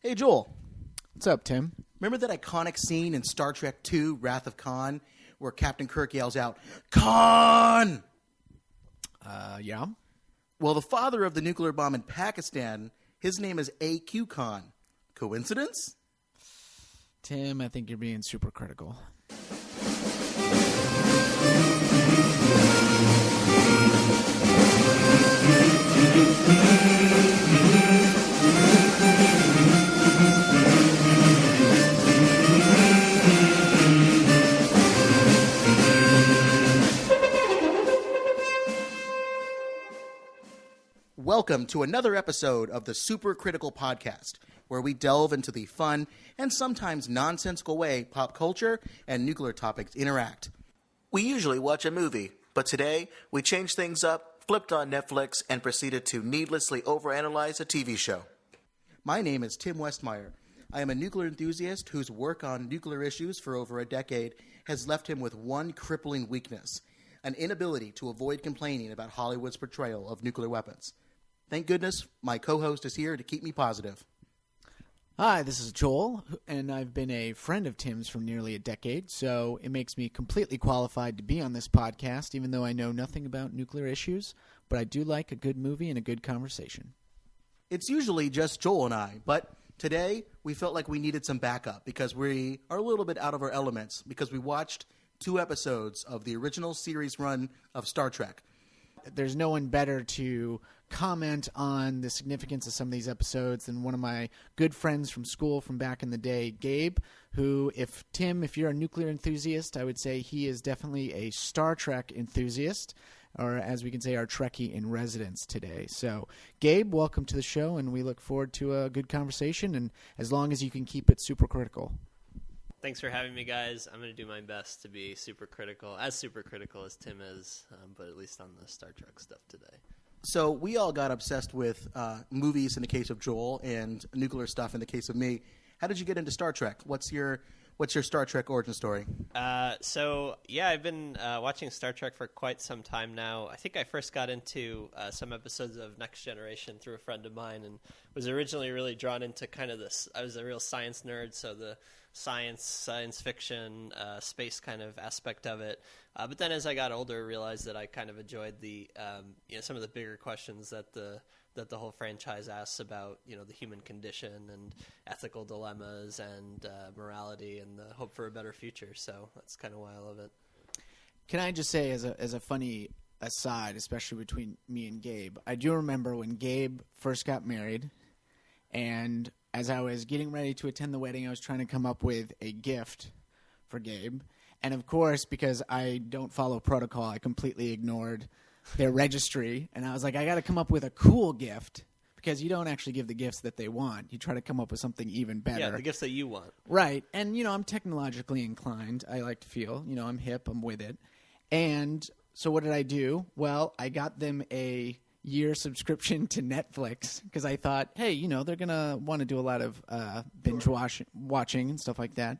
Hey, Joel. What's up, Tim? Remember that iconic scene in Star Trek II, Wrath of Khan, where Captain Kirk yells out, "Khan!" Yeah. Well, the father of the nuclear bomb in Pakistan, his name is A.Q. Khan. Coincidence? Tim, I think you're being super critical. Welcome to another episode of the Super Critical Podcast, where we delve into the fun and sometimes nonsensical way pop culture and nuclear topics interact. We usually watch a movie, but today we changed things up, flipped on Netflix, and proceeded to needlessly overanalyze a TV show. My name is Tim Westmeyer. I am a nuclear enthusiast whose work on nuclear issues for over a decade has left him with one crippling weakness: an inability to avoid complaining about Hollywood's portrayal of nuclear weapons. Thank goodness my co-host is here to keep me positive. Hi, this is Joel, and I've been a friend of Tim's for nearly a decade, so it makes me completely qualified to be on this podcast, even though I know nothing about nuclear issues, but I do like a good movie and a good conversation. It's usually just Joel and I, but today we felt like we needed some backup because we are a little bit out of our elements because we watched 2 episodes of the original series run of Star Trek. There's no one better to comment on the significance of some of these episodes than one of my good friends from school from back in the day, Gabe, who, if you're a nuclear enthusiast, I would say he is definitely a Star Trek enthusiast, or as we can say, our Trekkie in residence today. So, Gabe, welcome to the show, and we look forward to a good conversation, and as long as you can keep it super critical. Thanks for having me, guys. I'm going to do my best to be super critical as Tim is, but at least on the Star Trek stuff today. So we all got obsessed with movies in the case of Joel and nuclear stuff in the case of me. How did you get into Star Trek? What's your Star Trek origin story? I've been watching Star Trek for quite some time now. I think I first got into some episodes of Next Generation through a friend of mine and was originally really drawn into kind of this. I was a real science nerd, so the science fiction, space kind of aspect of it. But then as I got older, I realized that I kind of enjoyed the some of the bigger questions that the whole franchise asks about, the human condition and ethical dilemmas and morality and the hope for a better future. So that's kind of why I love it. Can I just say, as a funny aside, especially between me and Gabe, I do remember when Gabe first got married, and as I was getting ready to attend the wedding, I was trying to come up with a gift for Gabe. And of course, because I don't follow protocol, I completely ignored their registry. And I was like, I got to come up with a cool gift, because you don't actually give the gifts that they want. You try to come up with something even better. Yeah, the gifts that you want. Right. And, I'm technologically inclined. I like to feel, I'm hip, I'm with it. And so what did I do? Well, I got them a year subscription to Netflix because I thought, hey, they're going to want to do a lot of binge watching and stuff like that.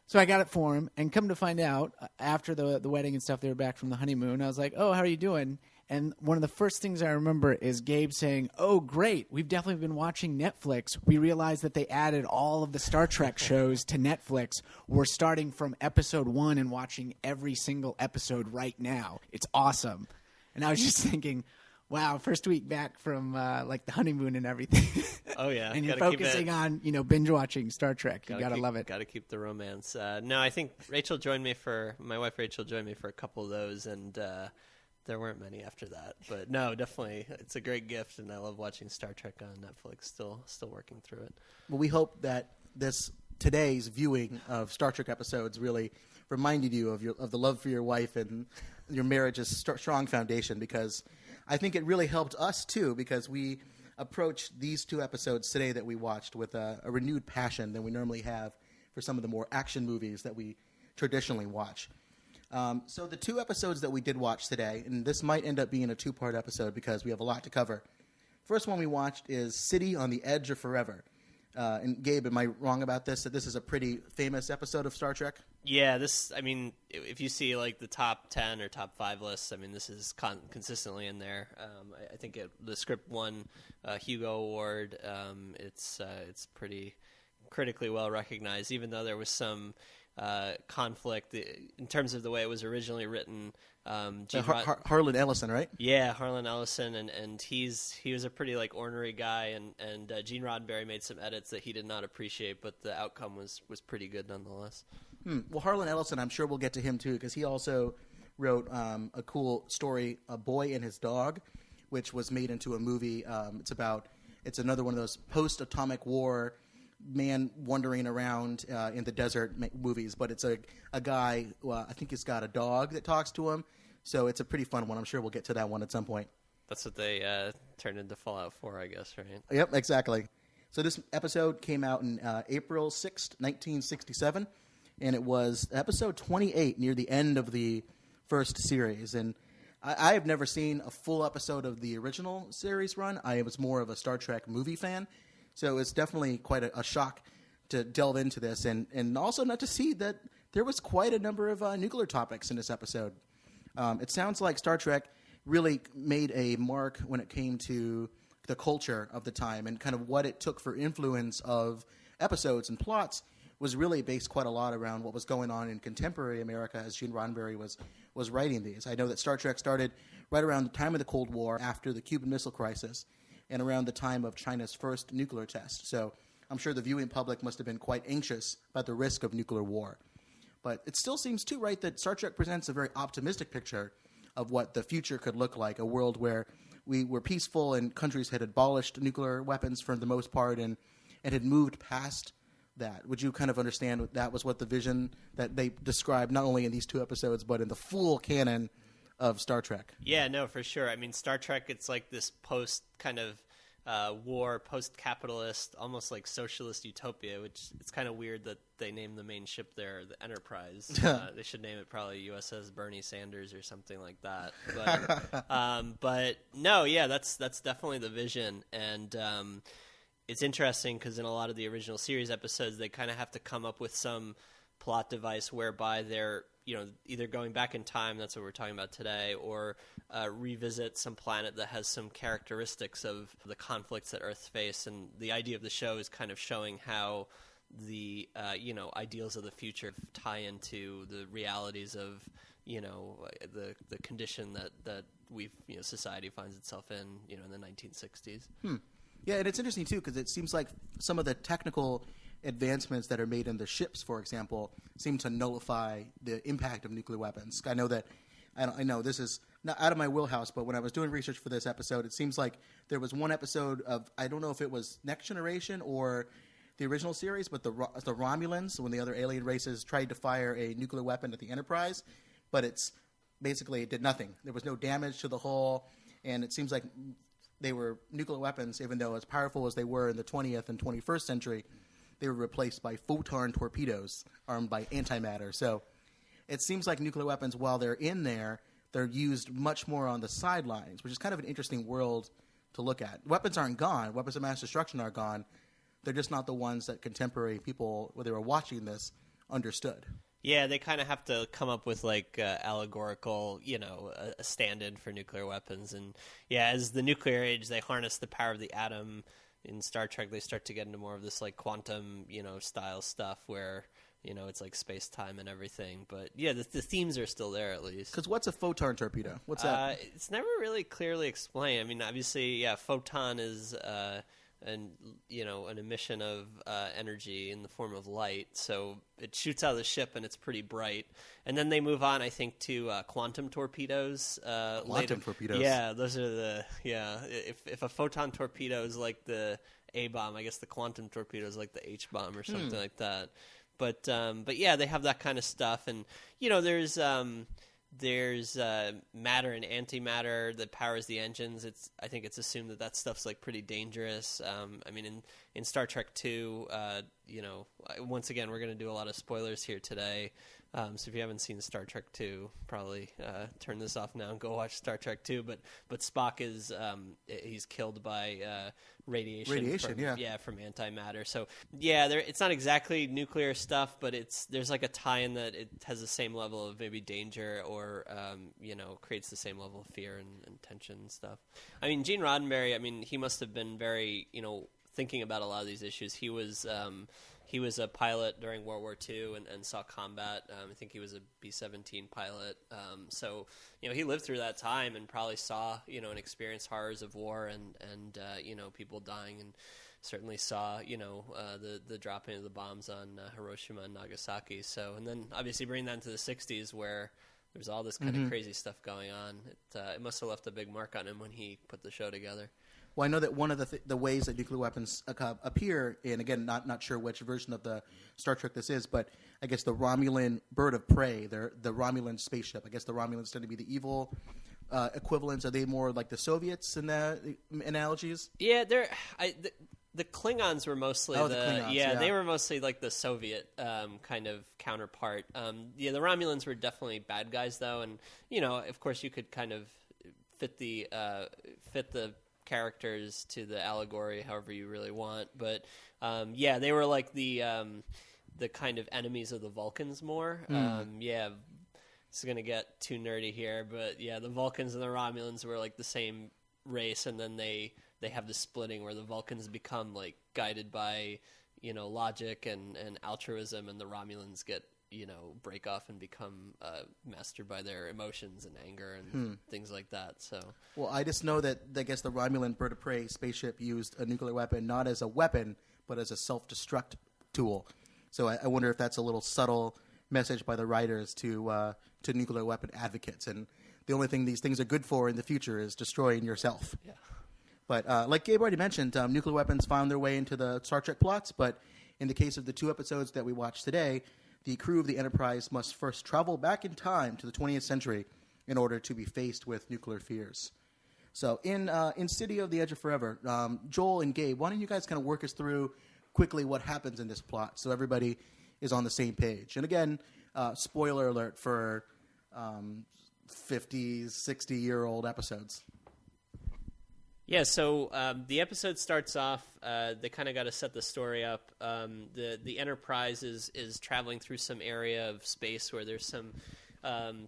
So I got it for him, and come to find out, after the wedding and stuff, they were back from the honeymoon. I was like, oh, how are you doing? And one of the first things I remember is Gabe saying, oh, great, we've definitely been watching Netflix. We realized that they added all of the Star Trek shows to Netflix. We're starting from episode 1 and watching every single episode right now. It's awesome. And I was just thinking, wow, first week back from the honeymoon and everything. Oh yeah, and you're focusing on binge watching Star Trek. You gotta love it. Gotta keep the romance. No, I think my wife Rachel joined me for a couple of those, and there weren't many after that. But no, definitely, it's a great gift, and I love watching Star Trek on Netflix. Still working through it. Well, we hope that today's viewing of Star Trek episodes really reminded you of the love for your wife and your marriage's strong foundation, because I think it really helped us, too, because we approached these 2 episodes today that we watched with a renewed passion than we normally have for some of the more action movies that we traditionally watch. So the 2 episodes that we did watch today, and this might end up being a 2-part episode because we have a lot to cover. First one we watched is City on the Edge of Forever. And Gabe, am I wrong about this? That this is a pretty famous episode of Star Trek? Yeah, if you see like the top 10 or top 5 lists, this is consistently in there. I think the script won a Hugo Award. It's pretty critically well recognized, even though there was some conflict in terms of the way it was originally written. Harlan Ellison, right? Yeah, Harlan Ellison, and he was a pretty like ornery guy, and Gene Roddenberry made some edits that he did not appreciate, but the outcome was pretty good nonetheless. Well, Harlan Ellison, I'm sure we'll get to him too, because he also wrote a cool story, A Boy and His Dog, which was made into a movie. It's another one of those post-atomic war man wandering around in the desert movies, but it's a guy, I think he's got a dog that talks to him, so it's a pretty fun one. I'm sure we'll get to that one at some point. That's what they turned into Fallout 4, I guess, right? Yep, exactly. So this episode came out in April 6th, 1967, and it was episode 28, near the end of the first series. And I have never seen a full episode of the original series run. I was more of a Star Trek movie fan, so it's definitely quite a shock to delve into this, and also not to see that there was quite a number of nuclear topics in this episode. It sounds like Star Trek really made a mark when it came to the culture of the time, and kind of what it took for influence of episodes and plots was really based quite a lot around what was going on in contemporary America as Gene Roddenberry was writing these. I know that Star Trek started right around the time of the Cold War, after the Cuban Missile Crisis, and around the time of China's first nuclear test. So I'm sure the viewing public must have been quite anxious about the risk of nuclear war. But it still seems too, right, that Star Trek presents a very optimistic picture of what the future could look like, a world where we were peaceful and countries had abolished nuclear weapons for the most part and had moved past that. Would you kind of understand that was what the vision that they described not only in these two episodes but in the full canon of Star Trek? Yeah, no, for sure. Star Trek, it's like this post kind of war, post-capitalist, almost like socialist utopia, which it's kind of weird that they named the main ship there the Enterprise. They should name it probably USS Bernie Sanders or something like that. But no, yeah, that's definitely the vision. And it's interesting because in a lot of the original series episodes, they kind of have to come up with some plot device whereby they're either going back in time, that's what we're talking about today, or revisit some planet that has some characteristics of the conflicts that Earth face. And the idea of the show is kind of showing how the ideals of the future tie into the realities of the condition that society finds itself in in the 1960s. Yeah, and it's interesting too because it seems like some of the technical advancements that are made in the ships, for example, seem to nullify the impact of nuclear weapons. I know that I know this is not out of my wheelhouse, but when I was doing research for this episode, it seems like there was one episode of, I don't know if it was Next Generation or the original series, but the Romulans, when the other alien races tried to fire a nuclear weapon at the Enterprise, but it did nothing. There was no damage to the hull, and it seems like they were nuclear weapons, even though as powerful as they were in the 20th and 21st century, they were replaced by photon torpedoes armed by antimatter. So it seems like nuclear weapons, while they're in there, they're used much more on the sidelines, which is kind of an interesting world to look at. Weapons aren't gone. Weapons of mass destruction are gone. They're just not the ones that contemporary people, when they were watching this, understood. Yeah, they kind of have to come up with like allegorical, a stand-in for nuclear weapons. And yeah, as the nuclear age, they harness the power of the atom. In Star Trek, they start to get into more of this like quantum, style stuff where, it's like space-time and everything. But yeah, the themes are still there at least. Because what's a photon torpedo? What's that? It's never really clearly explained. Obviously, yeah, photon is an emission of energy in the form of light. So it shoots out of the ship and it's pretty bright. And then they move on, I think, to quantum torpedoes. Quantum torpedoes. Yeah, those are if a photon torpedo is like the A-bomb, I guess the quantum torpedo is like the H-bomb or something like that. But yeah, they have that kind of stuff. And, there's matter and antimatter that powers the engines. I think it's assumed that stuff's like pretty dangerous. In Star Trek 2, once again, we're going to do a lot of spoilers here today. So if you haven't seen Star Trek 2, probably turn this off now and go watch Star Trek 2. But Spock is he's killed by radiation from antimatter. So it's not exactly nuclear stuff, but there's like a tie-in that it has the same level of maybe danger or creates the same level of fear and tension and stuff. I mean, Gene Roddenberry, he must have been very thinking about a lot of these issues. He was a pilot during World War II and saw combat. I think he was a B-17 pilot. So he lived through that time and probably saw and experienced horrors of war and people dying, and certainly saw the dropping of the bombs on Hiroshima and Nagasaki. So, and then obviously bring that into the 60s where there's all this kind of crazy stuff going on. It must have left a big mark on him when he put the show together. Well, I know that one of the ways that nuclear weapons appear in, again, not sure which version of the Star Trek this is, but I guess the Romulan bird of prey, the Romulan spaceship. I guess the Romulans tend to be the evil equivalents. Are they more like the Soviets in the analogies? Yeah, the Klingons were mostly the Klingons, they were mostly like the Soviet kind of counterpart. The Romulans were definitely bad guys though, and of course you could kind of fit the characters to the allegory however you really want, but they were like the kind of enemies of the Vulcans more. It's gonna get too nerdy here, but the Vulcans and the Romulans were like the same race, and then they have the splitting where the Vulcans become like guided by logic and altruism, and the Romulans get break off and become mastered by their emotions and anger and things like that. So, well, I just know that I guess the Romulan bird of prey spaceship used a nuclear weapon not as a weapon but as a self-destruct tool. So I wonder if that's a little subtle message by the writers to nuclear weapon advocates. And the only thing these things are good for in the future is destroying yourself. Yeah. But like Gabe already mentioned, nuclear weapons found their way into the Star Trek plots. But in the case of the 2 episodes that we watched today, the crew of the Enterprise must first travel back in time to the 20th century in order to be faced with nuclear fears. So in City of the Edge of Forever, Joel and Gabe, why don't you guys kind of work us through quickly what happens in this plot so everybody is on the same page? And again, spoiler alert for 50, 60-year-old episodes. Yeah, so the episode starts off, they kind of got to set the story up. The Enterprise is traveling through some area of space where there's some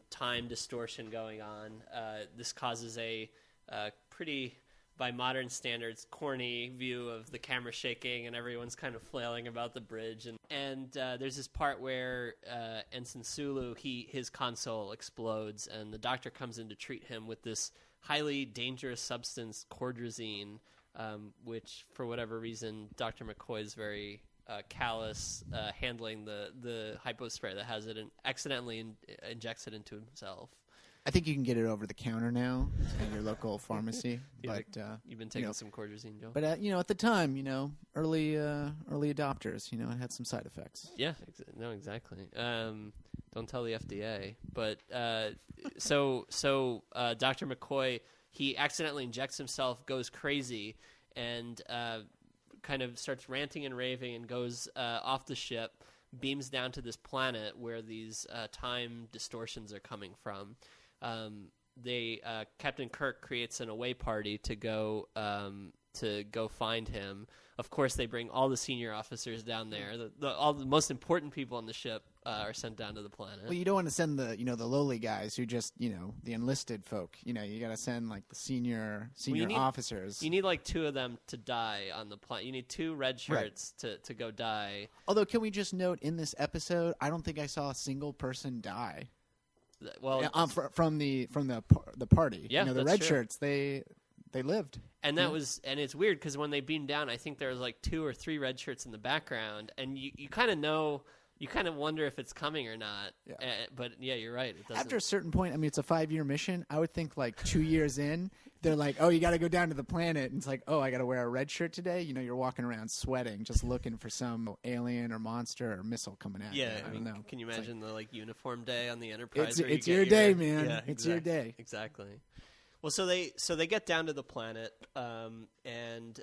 time distortion going on. This causes a pretty, by modern standards, corny view of the camera shaking and everyone's kind of flailing about the bridge. And there's this part where Ensign Sulu, his console explodes, and the doctor comes in to treat him with this highly dangerous substance, cordrazine, which, for whatever reason, Dr. McCoy is very callous handling the hypospray that has it and accidentally injects it into himself. I think you can get it over the counter now at your local pharmacy. But you've been taking some cordrazine, Joe. But at the time, early adopters, it had some side effects. Yeah, no, exactly. Don't tell the FDA. But so Dr. McCoy, he accidentally injects himself, goes crazy, and kind of starts ranting and raving and goes off the ship, beams down to this planet where these time distortions are coming from. Captain Kirk creates an away party to go find him. Of course, they bring all the senior officers down there. All the most important people on the ship are sent down to the planet. Well, you don't want to send the lowly guys who just the enlisted folk. You got to send like the senior officers. You need like 2 of them to die on the planet. You need 2 red shirts to go die. Although, can we just note in this episode, I don't think I saw a single person die. Well, from the party. Yeah, the red shirts they lived. And that was, and it's weird because when they beamed down, I think there was like 2 or 3 red shirts in the background, and you kind of know, you kind of wonder if it's coming or not. Yeah. But yeah, you're right. It doesn't. After a certain point, it's a 5-year mission. I would think like 2 years in, they're like, oh, you got to go down to the planet, and it's like, oh, I got to wear a red shirt today. You're walking around sweating, just looking for some alien or monster or missile coming at you. Yeah, I don't know. Can you imagine the uniform day on the Enterprise? It's your day, man. Yeah, it's your day. Exactly. Well, so they get down to the planet, and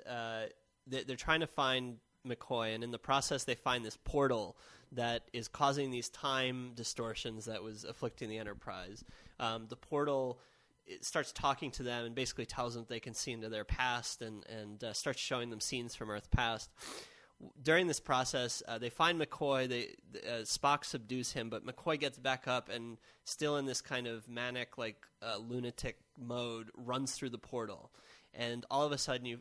they're trying to find McCoy, and in the process they find this portal that is causing these time distortions that was afflicting the Enterprise. The portal, it starts talking to them and basically tells them they can see into their past and starts showing them scenes from Earth past. During this process, they find McCoy. Spock subdues him, but McCoy gets back up and, still in this kind of manic, lunatic mode, runs through the portal. And all of a sudden,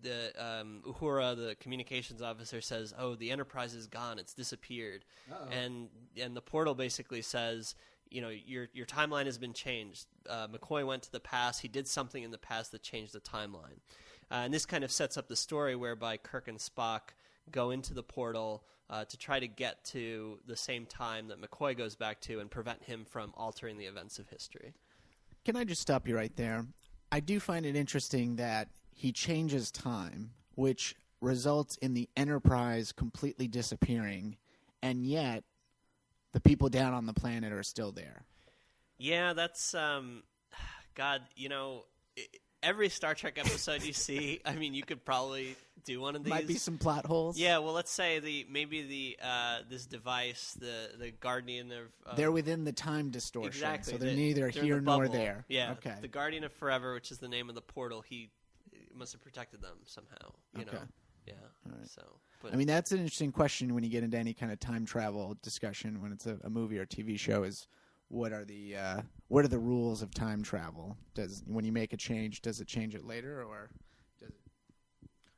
Uhura, the communications officer, says, "Oh, the Enterprise is gone. It's disappeared." Uh-oh. And the portal basically says, your timeline has been changed. McCoy went to the past. He did something in the past that changed the timeline. And this kind of sets up the story whereby Kirk and Spock go into the portal to try to get to the same time that McCoy goes back to and prevent him from altering the events of history. Can I just stop you right there? I do find it interesting that he changes time, which results in the Enterprise completely disappearing, and yet the people down on the planet are still there. Yeah, that's God, every Star Trek episode you see, I mean, you could probably do one of these. Might be some plot holes. Yeah, well, let's say this device, the Guardian of they're within the time distortion, exactly. So they're neither here nor there. Yeah, okay. The Guardian of Forever, which is the name of the portal, he must have protected them somehow. You know, yeah. All right. So, but, I mean, that's an interesting question when you get into any kind of time travel discussion when it's a movie or TV show. Is what are the rules of time travel? When you make a change, does it change it later, or does it?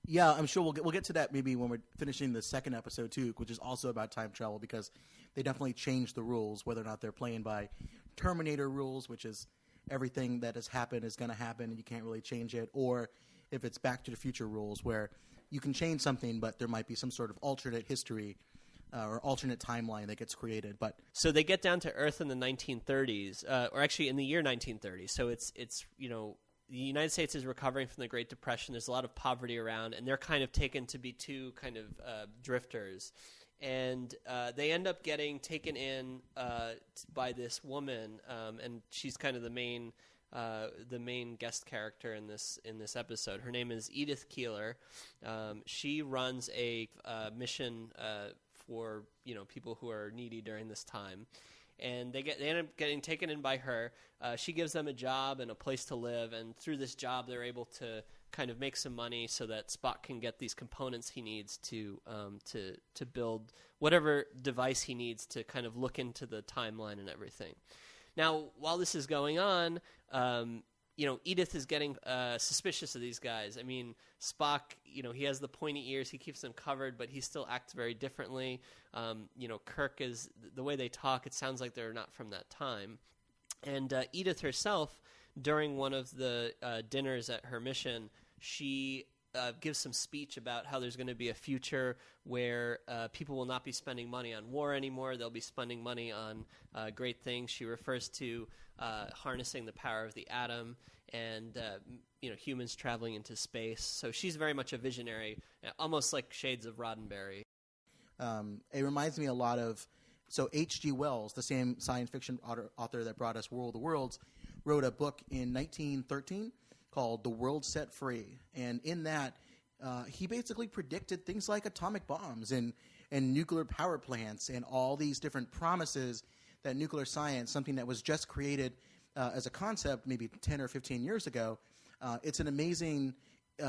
Yeah, I'm sure we'll get to that maybe when we're finishing the second episode too, which is also about time travel, because they definitely change the rules, whether or not they're playing by Terminator rules, which is everything that has happened is going to happen and you can't really change it, or if it's Back to the Future rules where you can change something but there might be some sort of alternate history or alternate timeline that gets created. But so they get down to Earth in the 1930s, or actually in the year 1930. So it's the United States is recovering from the Great Depression. There's a lot of poverty around, and they're kind of taken to be two kind of drifters. And they end up getting taken in by this woman, and she's kind of the main guest character in this episode. Her name is Edith Keeler. She runs a mission for people who are needy during this time, and they end up getting taken in by her. She gives them a job and a place to live, and through this job, they're able to kind of make some money so that Spock can get these components he needs to build whatever device he needs to kind of look into the timeline and everything. Now, while this is going on, Edith is getting suspicious of these guys. I mean, Spock, he has the pointy ears. He keeps them covered, but he still acts very differently. Kirk is, the way they talk, it sounds like they're not from that time. And Edith herself, during one of the dinners at her mission, she gives some speech about how there's going to be a future where people will not be spending money on war anymore. They'll be spending money on great things. She refers to harnessing the power of the atom and humans traveling into space. So she's very much a visionary, almost like shades of Roddenberry. It reminds me a lot of H.G. Wells, the same science fiction author that brought us War of the Worlds, wrote a book in 1913 called The World Set Free. And in that, he basically predicted things like atomic bombs and nuclear power plants and all these different promises that nuclear science, something that was just created as a concept maybe 10 or 15 years ago, it's an amazing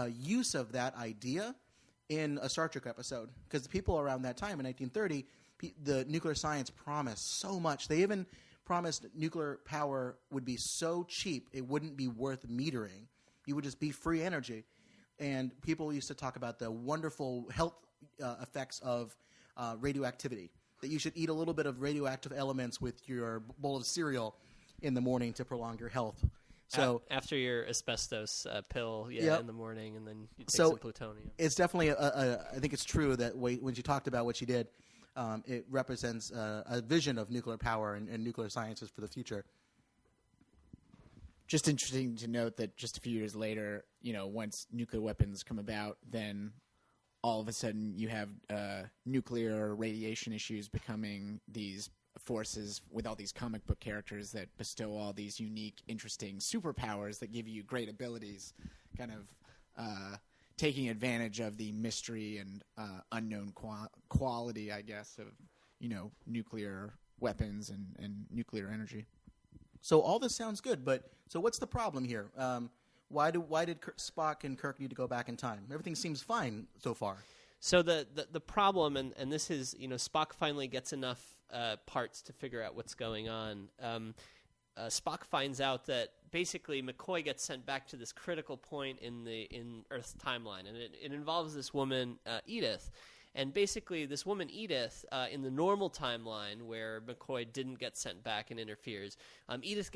use of that idea in a Star Trek episode. Because the people around that time in 1930, the nuclear science promised so much. They even promised nuclear power would be so cheap it wouldn't be worth metering. You would just be free energy. And people used to talk about the wonderful health effects of radioactivity, that you should eat a little bit of radioactive elements with your bowl of cereal in the morning to prolong your health. So after your asbestos pill in the morning, and then you take some plutonium. It's definitely, I think it's true that when she talked about what she did, it represents a vision of nuclear power and nuclear sciences for the future. Just interesting to note that just a few years later, once nuclear weapons come about, then all of a sudden you have nuclear radiation issues becoming these forces with all these comic book characters that bestow all these unique, interesting superpowers that give you great abilities, kind of taking advantage of the mystery and unknown quality, I guess, of nuclear weapons and nuclear energy. So all this sounds good, but so what's the problem here? Why did Spock and Kirk need to go back in time? Everything seems fine so far. So the problem, and this is, Spock finally gets enough parts to figure out what's going on. Spock finds out that basically McCoy gets sent back to this critical point in Earth's timeline, and it involves this woman, Edith. And basically, this woman, Edith, in the normal timeline where McCoy didn't get sent back and interferes, Edith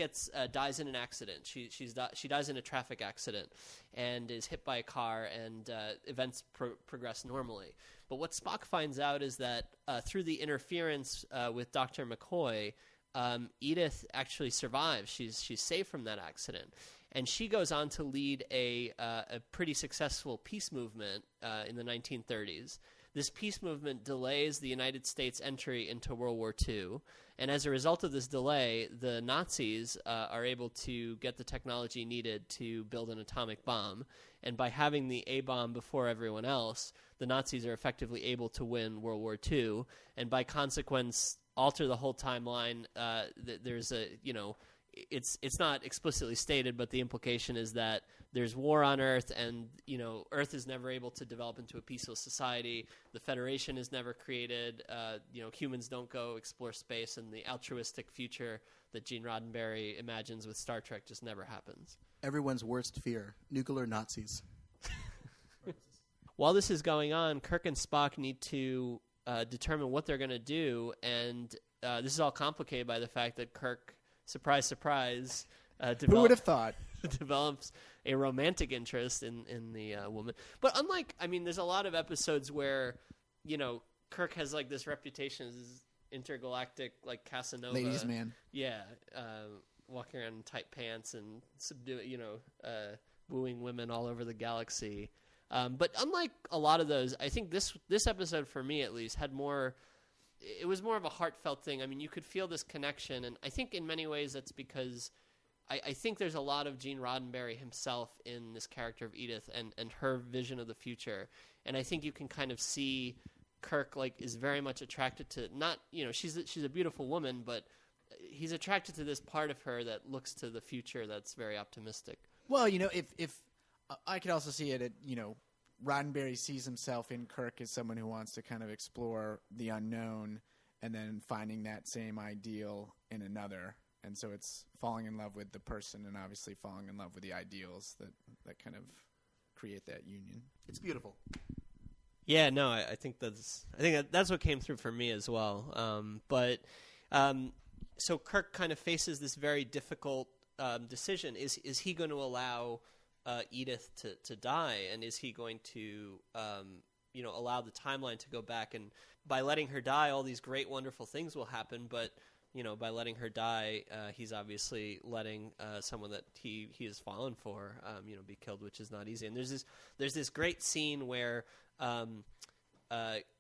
dies in an accident. She dies in a traffic accident and is hit by a car, and events progress normally. But what Spock finds out is that through the interference with Dr. McCoy, Edith actually survives. She's saved from that accident. And she goes on to lead a pretty successful peace movement in the 1930s. This peace movement delays the United States' entry into World War II, and as a result of this delay, the Nazis are able to get the technology needed to build an atomic bomb, and by having the A-bomb before everyone else, the Nazis are effectively able to win World War II, and by consequence, alter the whole timeline. There's it's not explicitly stated, but the implication is that there's war on Earth, and Earth is never able to develop into a peaceful society. The Federation is never created. Humans don't go explore space, and the altruistic future that Gene Roddenberry imagines with Star Trek just never happens. Everyone's worst fear: nuclear Nazis. While this is going on, Kirk and Spock need to determine what they're going to do, and this is all complicated by the fact that Kirk, surprise, surprise, who would have thought? develops a romantic interest in the woman. But there's a lot of episodes where, Kirk has like this reputation as this intergalactic Casanova. Ladies' man. Yeah. Walking around in tight pants and wooing women all over the galaxy. But unlike a lot of those, I think this episode, for me at least, had more... It was more of a heartfelt thing. I mean, you could feel this connection, and I think in many ways that's because I think there's a lot of Gene Roddenberry himself in this character of Edith and her vision of the future. And I think you can kind of see Kirk is very much attracted to she's a beautiful woman, but he's attracted to this part of her that looks to the future that's very optimistic. Well, if I could also see it at Roddenberry sees himself in Kirk as someone who wants to kind of explore the unknown and then finding that same ideal in another. And so it's falling in love with the person and obviously falling in love with the ideals that kind of create that union. It's beautiful. Yeah, no, I think that's what came through for me as well. So Kirk kind of faces this very difficult decision. Is he going to allow Edith to die, and is he going to allow the timeline to go back? And by letting her die, all these great, wonderful things will happen. But by letting her die, he's obviously letting someone that he has fallen for, be killed, which is not easy. And there's this great scene where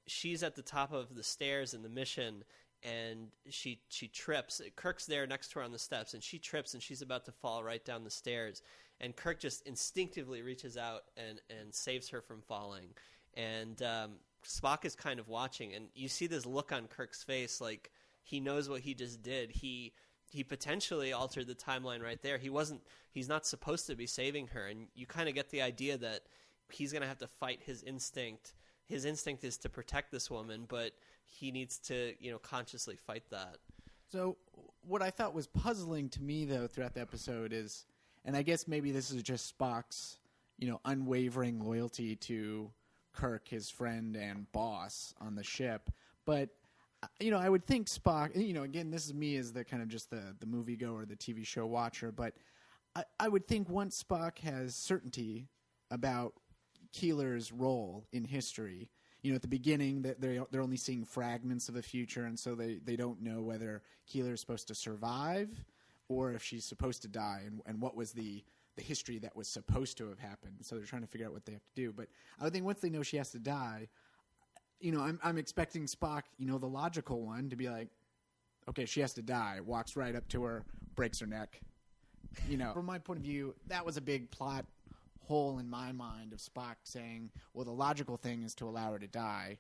she's at the top of the stairs in the mission, and she trips. Kirk's there next to her on the steps, and she trips, and she's about to fall right down the stairs. And Kirk just instinctively reaches out and saves her from falling. And Spock is kind of watching, and you see this look on Kirk's face like he knows what he just did. He potentially altered the timeline right there. He's not supposed to be saving her, and you kind of get the idea that he's going to have to fight his instinct. His instinct is to protect this woman, but he needs to, consciously fight that. So what I thought was puzzling to me, though, throughout the episode is, and I guess maybe this is just Spock's, unwavering loyalty to Kirk, his friend and boss on the ship. But, I would think Spock, again, this is me as the kind of just the moviegoer, the TV show watcher, but I would think once Spock has certainty about Keeler's role in history, at the beginning that they're only seeing fragments of the future, and so they don't know whether Keeler is supposed to survive or if she's supposed to die, and what was the history that was supposed to have happened. So they're trying to figure out what they have to do. But I would think once they know she has to die, I'm expecting Spock, the logical one, to be like, okay, she has to die, walks right up to her, breaks her neck. From my point of view, that was a big plot hole in my mind of Spock saying, well, the logical thing is to allow her to die.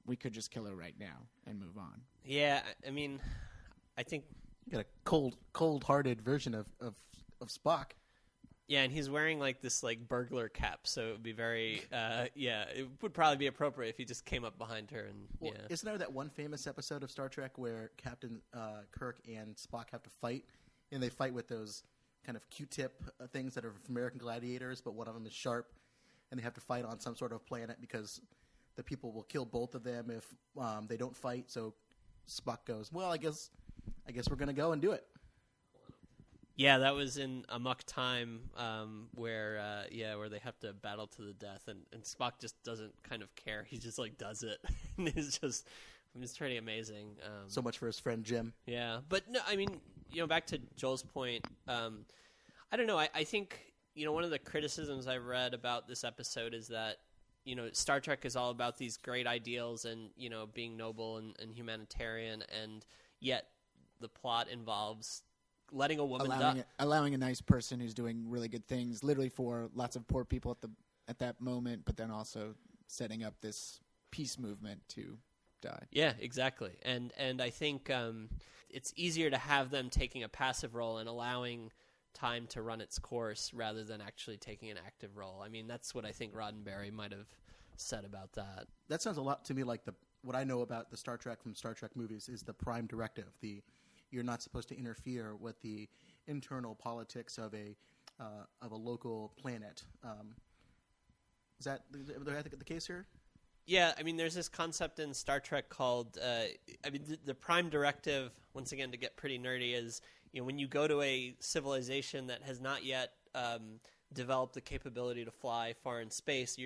We could just kill her right now and move on. Yeah, I mean, I think... You got a cold-hearted version of Spock. Yeah, and he's wearing like this like burglar cap, so it would be very it would probably be appropriate if he just came up behind her and Well, isn't there that one famous episode of Star Trek where Captain Kirk and Spock have to fight, and they fight with those kind of Q-tip things that are from American Gladiators, but one of them is sharp, and they have to fight on some sort of planet because the people will kill both of them if they don't fight. So Spock goes, "Well, I guess we're going to go and do it." Yeah, that was in Amok Time, where they have to battle to the death, and Spock just doesn't kind of care. He just like does it, and it's pretty amazing. So much for his friend Jim. Yeah, but no, I mean, back to Joel's point. I don't know. I think one of the criticisms I've read about this episode is that Star Trek is all about these great ideals and being noble and humanitarian, and yet the plot involves letting a woman die. Allowing a nice person who's doing really good things, literally for lots of poor people at that moment, but then also setting up this peace movement to die. Yeah, exactly. And I think it's easier to have them taking a passive role and allowing time to run its course rather than actually taking an active role. I mean, that's what I think Roddenberry might have said about that. That sounds a lot to me like what I know about the Star Trek from Star Trek movies is the prime directive. You're not supposed to interfere with the internal politics of a local planet. Is that the case here? Yeah, I mean, there's this concept in Star Trek called, the prime directive, once again, to get pretty nerdy, is when you go to a civilization that has not yet developed the capability to fly far in space,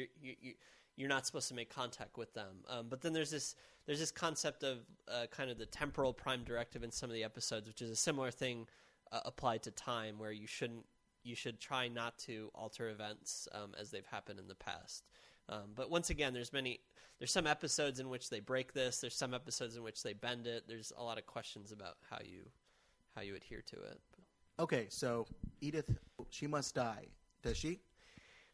you're not supposed to make contact with them. But then there's this concept of kind of the temporal prime directive in some of the episodes, which is a similar thing applied to time, where you should try not to alter events as they've happened in the past. But once again, there's some episodes in which they break this. There's some episodes in which they bend it. There's a lot of questions about how you adhere to it. Okay, so Edith, she must die. Does she?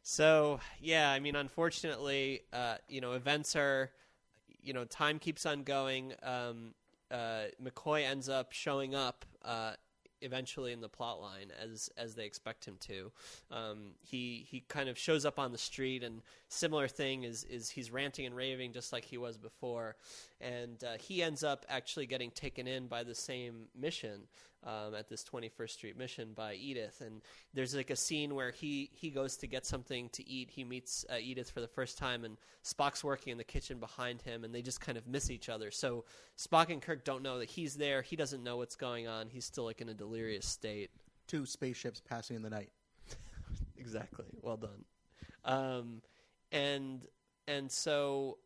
So, yeah, I mean, unfortunately, events are, time keeps on going. McCoy ends up showing up eventually in the plot line as they expect him to. He kind of shows up on the street, and similar thing is he's ranting and raving just like he was before, and he ends up actually getting taken in by the same mission at this 21st Street mission by Edith. And there's like a scene where he goes to get something to eat. He meets Edith for the first time, and Spock's working in the kitchen behind him, and they just kind of miss each other. So Spock and Kirk don't know that he's there. He doesn't know what's going on. He's still like in a delirious state. Two spaceships passing in the night. Exactly. Well done. And so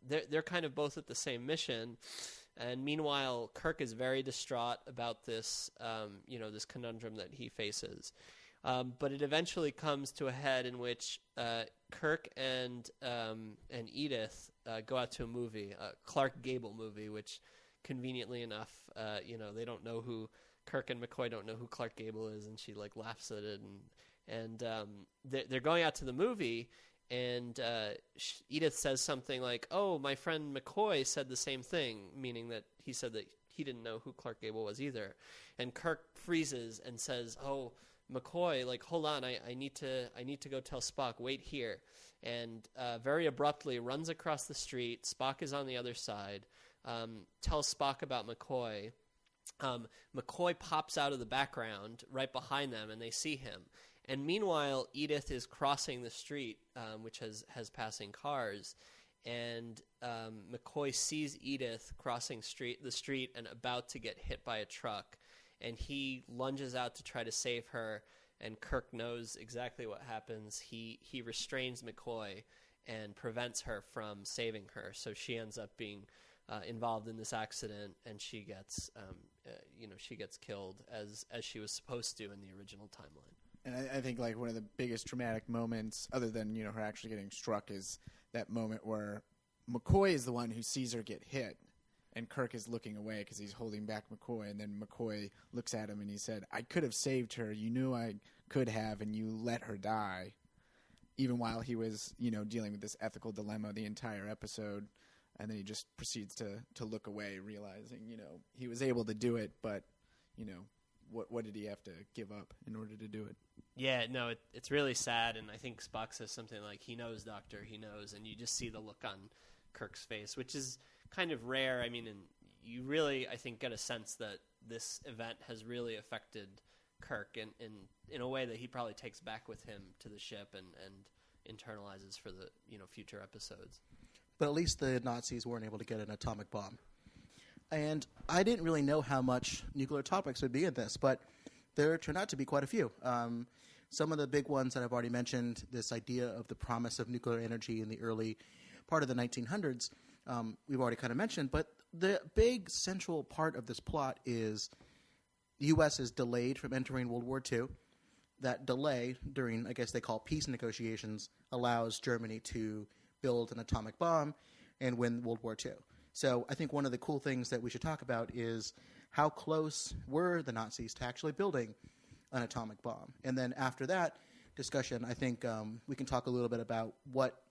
they're kind of both at the same mission. And meanwhile, Kirk is very distraught about this, this conundrum that he faces. But it eventually comes to a head in which Kirk and Edith go out to a movie, a Clark Gable movie, which conveniently enough, they don't know who Kirk and McCoy don't know who Clark Gable is, and she like laughs at it, and they're going out to the movie. And Edith says something like, "Oh, my friend McCoy said the same thing," meaning that he said that he didn't know who Clark Gable was either. And Kirk freezes and says, "Oh, McCoy, like, hold on, I need to go tell Spock, wait here." And very abruptly runs across the street. Spock is on the other side. Tells Spock about McCoy. McCoy pops out of the background right behind them, and they see him. And meanwhile, Edith is crossing the street, which has passing cars, and McCoy sees Edith crossing the street and about to get hit by a truck, and he lunges out to try to save her, and Kirk knows exactly what happens. He restrains McCoy and prevents her from saving her, so she ends up being involved in this accident, and she gets killed as she was supposed to in the original timeline. And I think like one of the biggest traumatic moments, other than her actually getting struck, is that moment where McCoy is the one who sees her get hit, and Kirk is looking away because he's holding back McCoy. And then McCoy looks at him and he said, "I could have saved her. You knew I could have, and you let her die." even while he was, dealing with this ethical dilemma the entire episode. And then he just proceeds to look away, realizing, he was able to do it, but, what did he have to give up in order to do it? Yeah, no, it's really sad, and I think Spock says something like, he knows, Doctor, he knows, and you just see the look on Kirk's face, which is kind of rare. I mean, and you really, I think, get a sense that this event has really affected Kirk in a way that he probably takes back with him to the ship and internalizes for the future episodes. But at least the Nazis weren't able to get an atomic bomb. And I didn't really know how much nuclear topics would be in this, but there turned out to be quite a few. Some of the big ones that I've already mentioned, this idea of the promise of nuclear energy in the early part of the 1900s, we've already kind of mentioned. But the big central part of this plot is the U.S. is delayed from entering World War II. That delay during, I guess they call peace negotiations, allows Germany to build an atomic bomb and win World War II. So I think one of the cool things that we should talk about is how close were the Nazis to actually building an atomic bomb. And then after that discussion, I think we can talk a little bit about what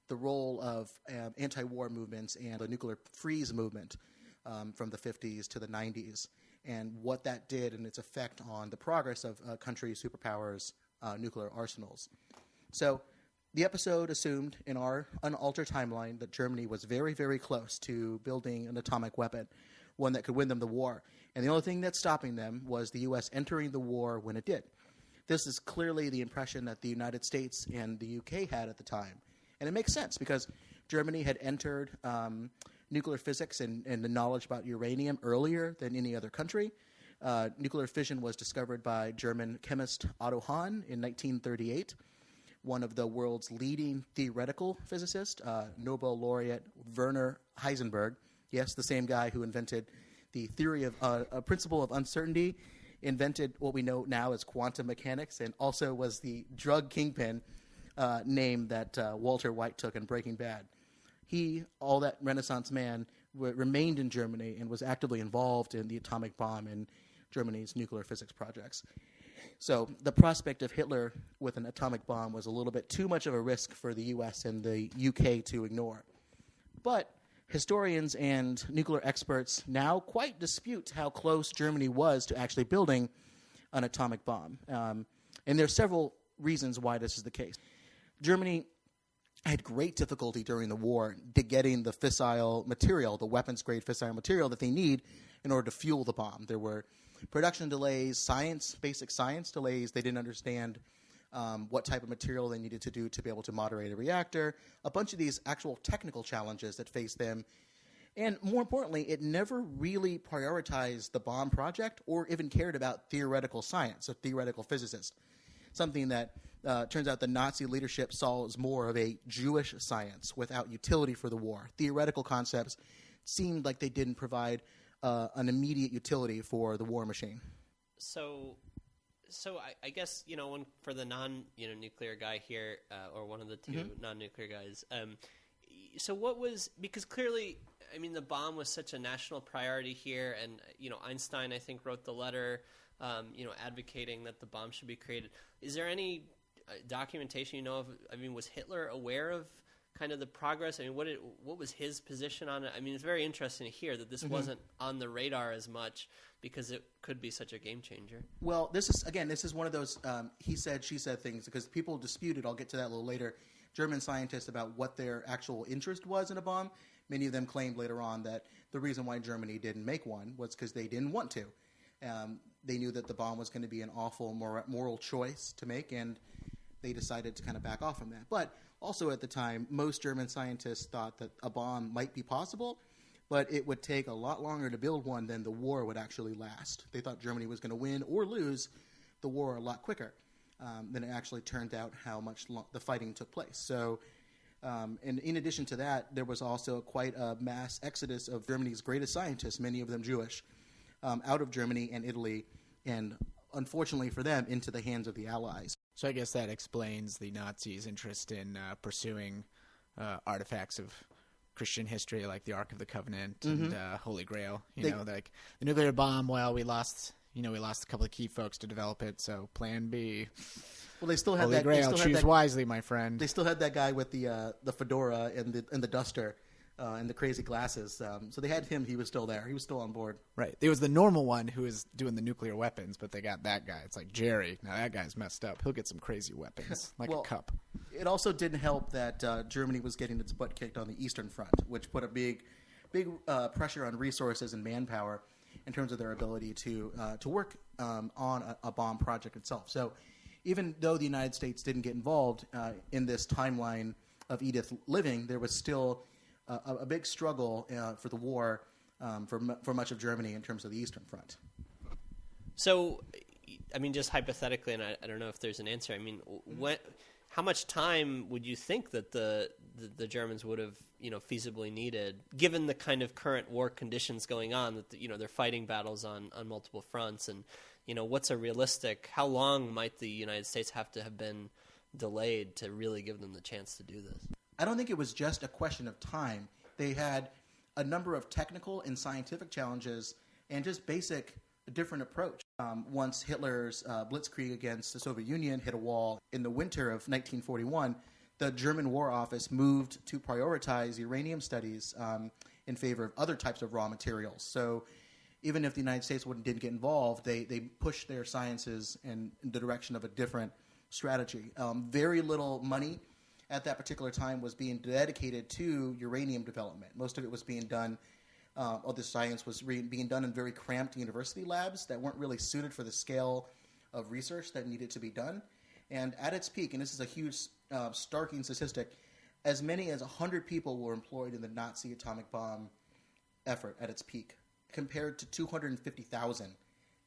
the role of anti-war movements and the nuclear freeze movement from the 50s to the 90s and what that did and its effect on the progress of countries, superpowers, nuclear arsenals. So the episode assumed in our unaltered timeline that Germany was very, very close to building an atomic weapon, one that could win them the war. And the only thing that's stopping them was the U.S. entering the war when it did. This is clearly the impression that the United States and the UK had at the time. And it makes sense because Germany had entered nuclear physics and the knowledge about uranium earlier than any other country. Nuclear fission was discovered by German chemist Otto Hahn in 1938. One of the world's leading theoretical physicists, Nobel laureate Werner Heisenberg, yes, the same guy who invented the theory of a principle of uncertainty, invented what we know now as quantum mechanics, and also was the drug kingpin name that Walter White took in Breaking Bad. He, all that Renaissance man, remained in Germany and was actively involved in the atomic bomb and Germany's nuclear physics projects. So the prospect of Hitler with an atomic bomb was a little bit too much of a risk for the U.S. and the U.K. to ignore. But historians and nuclear experts now quite dispute how close Germany was to actually building an atomic bomb. And there are several reasons why this is the case. Germany had great difficulty during the war to getting the fissile material, the weapons-grade fissile material that they need in order to fuel the bomb. There were production delays, basic science delays. They didn't understand what type of material they needed to do to be able to moderate a reactor, a bunch of these actual technical challenges that faced them. And more importantly, it never really prioritized the bomb project or even cared about theoretical science, a theoretical physicist, something that turns out the Nazi leadership saw as more of a Jewish science without utility for the war. Theoretical concepts seemed like they didn't provide an immediate utility for the war machine. So I guess, for the non-nuclear guy here, or one of the two non-nuclear guys, so what was, because clearly, I mean, the bomb was such a national priority here, and, Einstein, I think, wrote the letter, advocating that the bomb should be created. Is there any documentation of, was Hitler aware of kind of the progress? I mean, what was his position on it? I mean, it's very interesting to hear that this wasn't on the radar as much because it could be such a game changer. Well, this is one of those he said, she said things because people disputed, I'll get to that a little later, German scientists about what their actual interest was in a bomb. Many of them claimed later on that the reason why Germany didn't make one was because they didn't want to. They knew that the bomb was going to be an awful moral choice to make, and they decided to kind of back off from that. But also at the time, most German scientists thought that a bomb might be possible, but it would take a lot longer to build one than the war would actually last. They thought Germany was going to win or lose the war a lot quicker than it actually turned out how much the fighting took place. So, and in addition to that, there was also quite a mass exodus of Germany's greatest scientists, many of them Jewish, out of Germany and Italy, and unfortunately for them, into the hands of the Allies. So I guess that explains the Nazis' interest in pursuing artifacts of Christian history, like the Ark of the Covenant and Holy Grail. Like the nuclear bomb. Well, we lost a couple of key folks to develop it. So Plan B. Well, they still had Holy that. Grail, They still had choose that, wisely, my friend. They still had that guy with the fedora and the duster and the crazy glasses. So they had him. He was still there. He was still on board. Right. It was the normal one who was doing the nuclear weapons, but they got that guy. It's like Jerry. Now that guy's messed up. He'll get some crazy weapons, like a cup. It also didn't help that Germany was getting its butt kicked on the Eastern Front, which put a big pressure on resources and manpower in terms of their ability to work on a bomb project itself. So even though the United States didn't get involved in this timeline of Edith living, there was still a big struggle for the war for much of Germany in terms of the Eastern Front. So, I mean, just hypothetically, and I don't know if there's an answer. I mean, how much time would you think that the Germans would have, feasibly needed, given the kind of current war conditions going on? That they're fighting battles on multiple fronts, and what's a realistic? How long might the United States have to have been delayed to really give them the chance to do this? I don't think it was just a question of time. They had a number of technical and scientific challenges and just basic different approach. Once Hitler's blitzkrieg against the Soviet Union hit a wall in the winter of 1941, the German War Office moved to prioritize uranium studies in favor of other types of raw materials. So even if the United States didn't get involved, they pushed their sciences in the direction of a different strategy. Very little money at that particular time was being dedicated to uranium development. Most of it was being done, the science was being done in very cramped university labs that weren't really suited for the scale of research that needed to be done. And at its peak, and this is a huge starking statistic, as many as 100 people were employed in the Nazi atomic bomb effort at its peak, compared to 250,000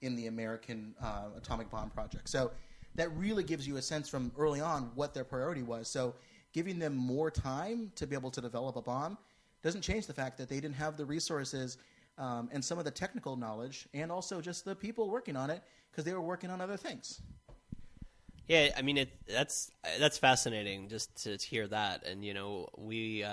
in the American atomic bomb project. So that really gives you a sense from early on what their priority was. So giving them more time to be able to develop a bomb doesn't change the fact that they didn't have the resources and some of the technical knowledge, and also just the people working on it, because they were working on other things. Yeah, I mean, that's fascinating just to hear that. And, we,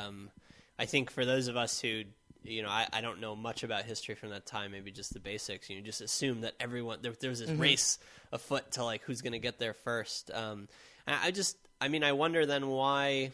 I think for those of us who, I don't know much about history from that time, maybe just the basics, just assume that everyone, there's this race afoot to like who's going to get there first. I wonder then why,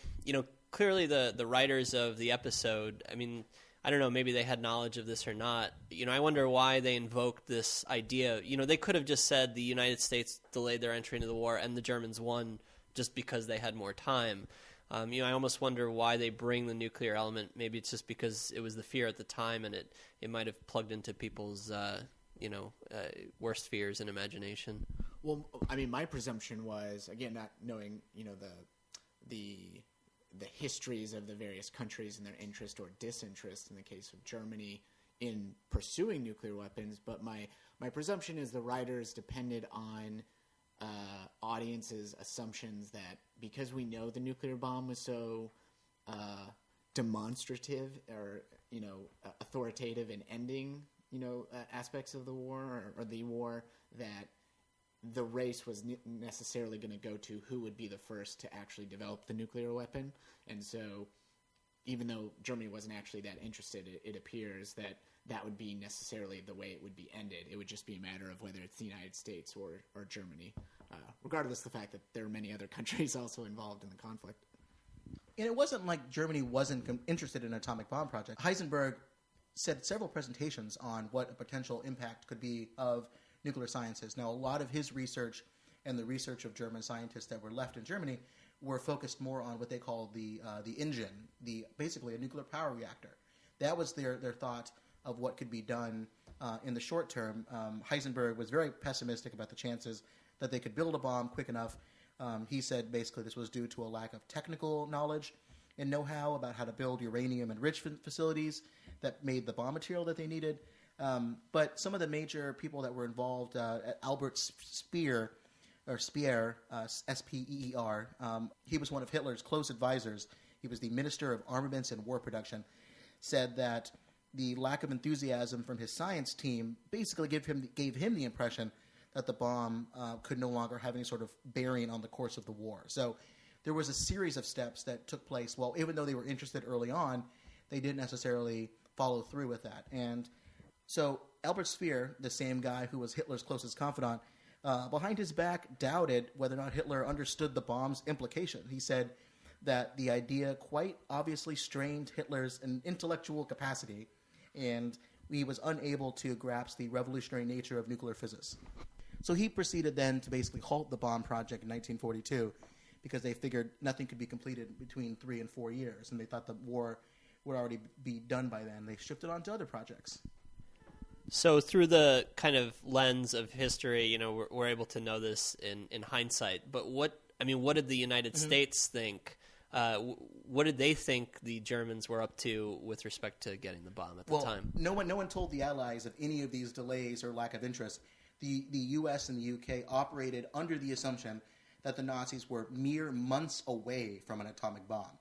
clearly the writers of the episode, I mean, I don't know, maybe they had knowledge of this or not. I wonder why they invoked this idea. They could have just said the United States delayed their entry into the war and the Germans won just because they had more time. I almost wonder why they bring the nuclear element. Maybe it's just because it was the fear at the time, and it might have plugged into people's, worst fears and imagination. Well, I mean, my presumption was, again, not knowing, the histories of the various countries and their interest or disinterest in the case of Germany in pursuing nuclear weapons, but my presumption is the writers depended on audiences' assumptions that because we know the nuclear bomb was so demonstrative or authoritative in ending aspects of the war or the war, that the race was necessarily going to go to who would be the first to actually develop the nuclear weapon. And so even though Germany wasn't actually that interested, it appears that would be necessarily the way it would be ended. It would just be a matter of whether it's the United States or Germany, regardless of the fact that there are many other countries also involved in the conflict. And it wasn't like Germany wasn't interested in an atomic bomb project. Heisenberg said several presentations on what a potential impact could be of nuclear sciences. Now, a lot of his research and the research of German scientists that were left in Germany were focused more on what they call the engine, basically a nuclear power reactor. That was their thought of what could be done in the short term. Heisenberg was very pessimistic about the chances that they could build a bomb quick enough. He said basically this was due to a lack of technical knowledge and know-how about how to build uranium enrichment facilities that made the bomb material that they needed. But some of the major people that were involved, Albert Speer, S-P-E-E-R, he was one of Hitler's close advisors. He was the Minister of Armaments and War Production, said that the lack of enthusiasm from his science team basically gave him the impression that the bomb could no longer have any sort of bearing on the course of the war. So there was a series of steps that took place. Well, even though they were interested early on, they didn't necessarily follow through with that. And so Albert Speer, the same guy who was Hitler's closest confidant, behind his back doubted whether or not Hitler understood the bomb's implication. He said that the idea quite obviously strained Hitler's intellectual capacity, and he was unable to grasp the revolutionary nature of nuclear physics. So he proceeded then to basically halt the bomb project in 1942 because they figured nothing could be completed between 3 and 4 years, and they thought the war would already be done by then. They shifted on to other projects. So through the kind of lens of history, you know, we're able to know this in hindsight. But what did the United States think? What did they think the Germans were up to with respect to getting the bomb at the time? No one told the Allies of any of these delays or lack of interest. The U.S. and the U.K. operated under the assumption that the Nazis were mere months away from an atomic bomb.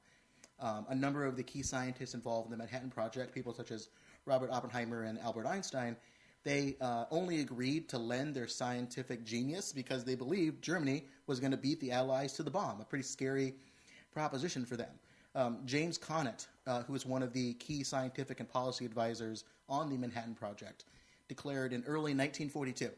A number of the key scientists involved in the Manhattan Project, people such as Robert Oppenheimer and Albert Einstein, they only agreed to lend their scientific genius because they believed Germany was going to beat the Allies to the bomb, a pretty scary proposition for them. James Conant, who was one of the key scientific and policy advisors on the Manhattan Project, declared in early 1942,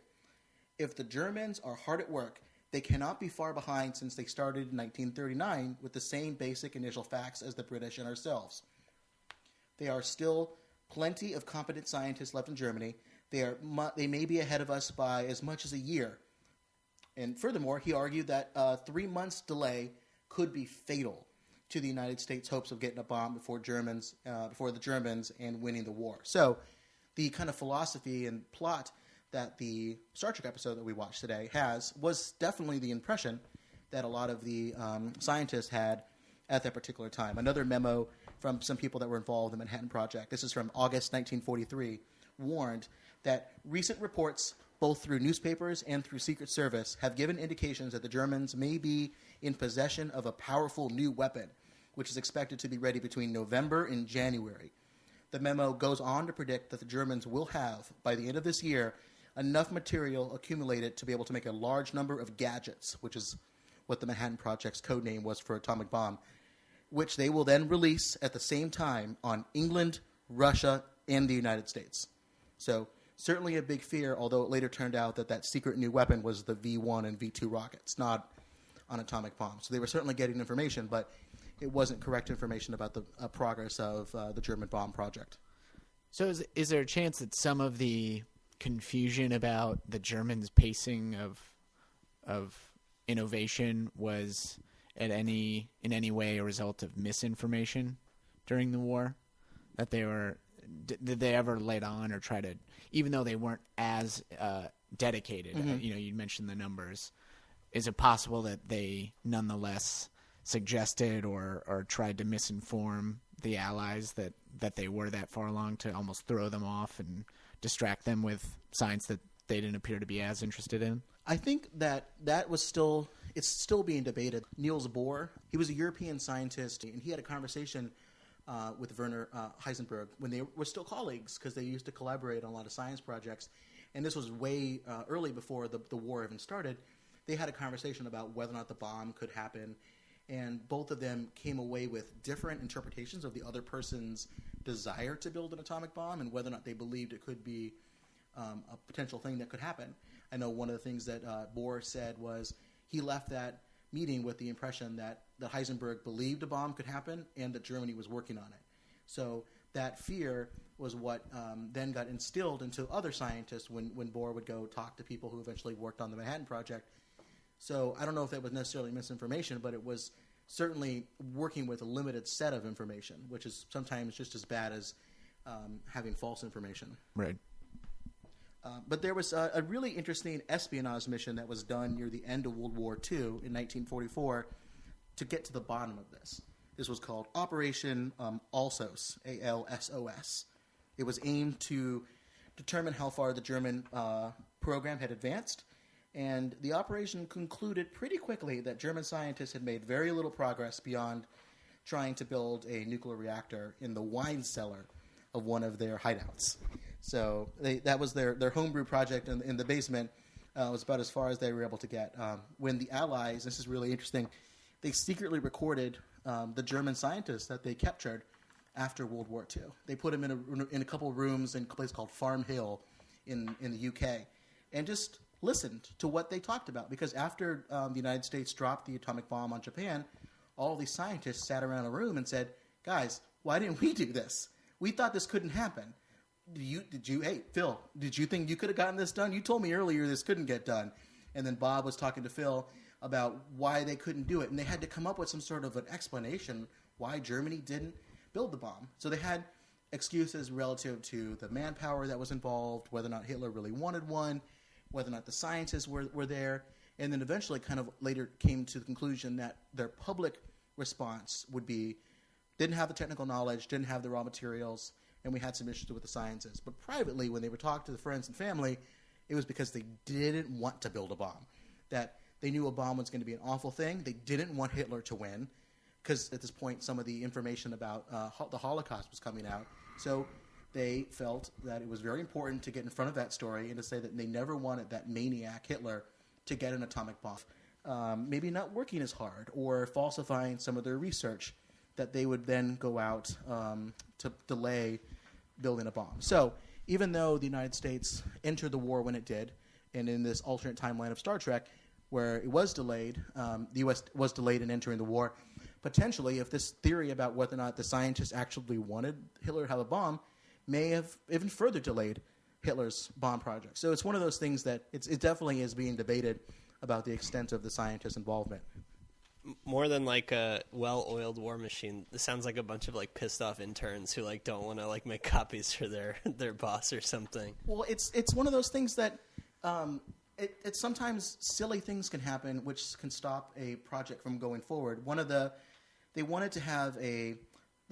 "If the Germans are hard at work, they cannot be far behind since they started in 1939 with the same basic initial facts as the British and ourselves. There are still plenty of competent scientists left in Germany. They may be ahead of us by as much as a year." And furthermore, he argued that 3 months' delay could be fatal to the United States' hopes of getting a bomb before the Germans and winning the war. So the kind of philosophy and plot that the Star Trek episode that we watched today was definitely the impression that a lot of the scientists had at that particular time. Another memo from some people that were involved in the Manhattan Project, this is from August 1943, warned that recent reports, both through newspapers and through Secret Service, have given indications that the Germans may be in possession of a powerful new weapon, which is expected to be ready between November and January. The memo goes on to predict that the Germans will have, by the end of this year, enough material accumulated to be able to make a large number of gadgets, which is what the Manhattan Project's code name was for atomic bomb, which they will then release at the same time on England, Russia, and the United States. So certainly a big fear, although it later turned out that secret new weapon was the V-1 and V-2 rockets, not an atomic bomb. So they were certainly getting information, but it wasn't correct information about the progress of the German bomb project. So is there a chance that some of the confusion about the Germans' pacing of innovation was in any way a result of misinformation during the war? That did they ever let on or try to, even though they weren't as dedicated, you mentioned the numbers, is it possible that they nonetheless suggested or tried to misinform the Allies that they were that far along to almost throw them off and distract them with science that they didn't appear to be as interested in? I think that was it's still being debated. Niels Bohr, he was a European scientist, and he had a conversation with Werner Heisenberg when they were still colleagues because they used to collaborate on a lot of science projects. And this was way early before the war even started. They had a conversation about whether or not the bomb could happen, and both of them came away with different interpretations of the other person's desire to build an atomic bomb and whether or not they believed it could be a potential thing that could happen. I know one of the things that Bohr said was he left that meeting with the impression that Heisenberg believed a bomb could happen and that Germany was working on it. So that fear was what then got instilled into other scientists when Bohr would go talk to people who eventually worked on the Manhattan Project. So I don't know if that was necessarily misinformation, but it was certainly working with a limited set of information, which is sometimes just as bad as having false information. Right. But there was a really interesting espionage mission that was done near the end of World War II in 1944 to get to the bottom of this. This was called Operation Alsos, A-L-S-O-S. It was aimed to determine how far the German program had advanced, and the operation concluded pretty quickly that German scientists had made very little progress beyond trying to build a nuclear reactor in the wine cellar of one of their hideouts. So that was their homebrew project in the basement. Was about as far as they were able to get. When the Allies, this is really interesting, they secretly recorded the German scientists that they captured after World War II. They put them in a couple rooms in a place called Farm Hill in the UK, and just listened to what they talked about. Because after the United States dropped the atomic bomb on Japan, all these scientists sat around a room and said, guys, why didn't we do this? We thought this couldn't happen. Hey, Phil, did you think you could have gotten this done? You told me earlier this couldn't get done. And then Bob was talking to Phil about why they couldn't do it. And they had to come up with some sort of an explanation why Germany didn't build the bomb. So they had excuses relative to the manpower that was involved, whether or not Hitler really wanted one, whether or not the scientists were there. And then eventually kind of later came to the conclusion that their public response would be, didn't have the technical knowledge, didn't have the raw materials, and we had some issues with the sciences. But privately, when they would talk to the friends and family, it was because they didn't want to build a bomb. That they knew a bomb was going to be an awful thing. They didn't want Hitler to win, because at this point, some of the information about the Holocaust was coming out. So they felt that it was very important to get in front of that story and to say that they never wanted that maniac Hitler to get an atomic bomb. Maybe not working as hard or falsifying some of their research, that they would then go out to delay building a bomb. So even though the United States entered the war when it did, and in this alternate timeline of Star Trek, where it was delayed, the U.S. was delayed in entering the war, potentially, if this theory about whether or not the scientists actually wanted Hitler to have a bomb may have even further delayed Hitler's bomb project. So it's one of those things that it definitely is being debated about the extent of the scientists' involvement. More than like a well-oiled war machine, this sounds like a bunch of like pissed off interns who like don't want to like make copies for their boss or something. Well, it's one of those things that it's sometimes silly things can happen which can stop a project from going forward. They wanted to have the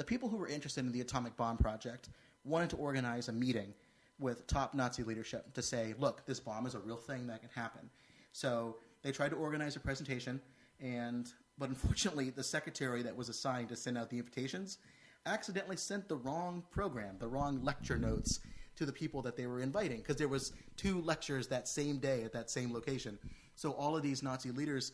people who were interested in the atomic bomb project wanted to organize a meeting with top Nazi leadership to say, look, this bomb is a real thing that can happen. So they tried to organize a presentation, but unfortunately the secretary that was assigned to send out the invitations accidentally sent the wrong program, the wrong lecture notes to the people that they were inviting, because there was 2 lectures that same day at that same location. So all of these Nazi leaders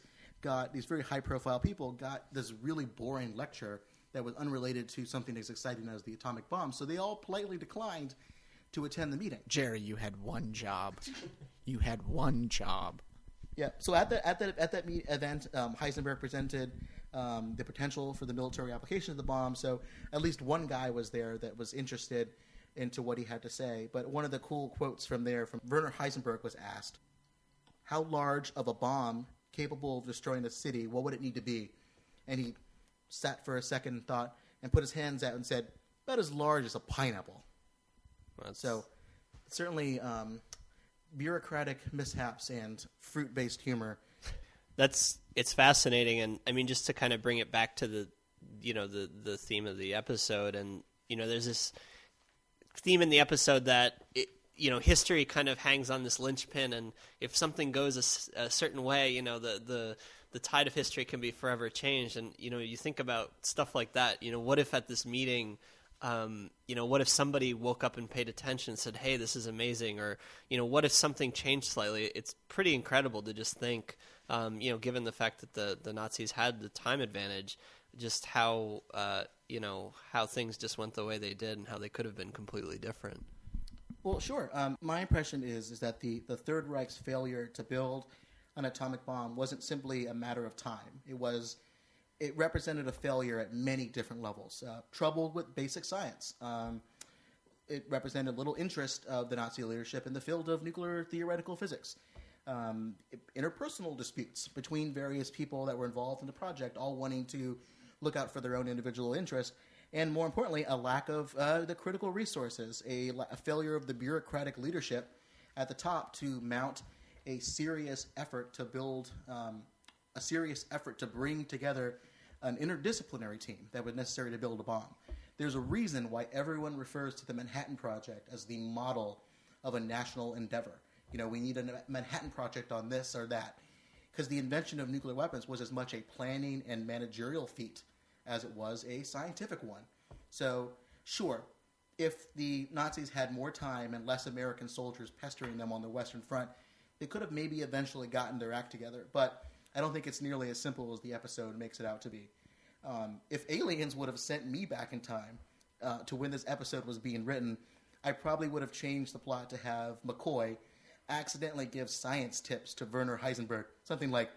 these very high-profile people got this really boring lecture that was unrelated to something as exciting as the atomic bomb. So they all politely declined to attend the meeting. Jerry, you had one job. You had one job. Yeah. So at that event, Heisenberg presented the potential for the military application of the bomb. So at least one guy was there that was interested into what he had to say. But one of the cool quotes from Werner Heisenberg was asked, "How large of a bomb capable of destroying a city? What would it need to be?" And he sat for a second and thought, and put his hands out and said, "About as large as a pineapple." So certainly bureaucratic mishaps and fruit-based humor. It's fascinating, and I mean, just to kind of bring it back to the theme of the episode, and there's this theme in the episode that history kind of hangs on this linchpin, and if something goes a certain way, the tide of history can be forever changed. And you think about stuff like that. What if at this meeting, what if somebody woke up and paid attention and said, "Hey, this is amazing," or what if something changed slightly? It's pretty incredible to just think, given the fact that the Nazis had the time advantage, just how things just went the way they did and how they could have been completely different. Well, sure. My impression is that the Third Reich's failure to build an atomic bomb wasn't simply a matter of time. It represented a failure at many different levels. Trouble with basic science. It represented little interest of the Nazi leadership in the field of nuclear theoretical physics. Interpersonal disputes between various people that were involved in the project, all wanting to look out for their own individual interest. And more importantly, a lack of the critical resources, a failure of the bureaucratic leadership at the top to mount a serious effort to build to bring together an interdisciplinary team that was necessary to build a bomb. There's a reason why everyone refers to the Manhattan Project as the model of a national endeavor. We need a Manhattan Project on this or that, because the invention of nuclear weapons was as much a planning and managerial feat as it was a scientific one. So, sure, if the Nazis had more time and less American soldiers pestering them on the Western Front, they could have maybe eventually gotten their act together. But I don't think it's nearly as simple as the episode makes it out to be. If aliens would have sent me back in time to when this episode was being written, I probably would have changed the plot to have McCoy accidentally gives science tips to Werner Heisenberg. Something like,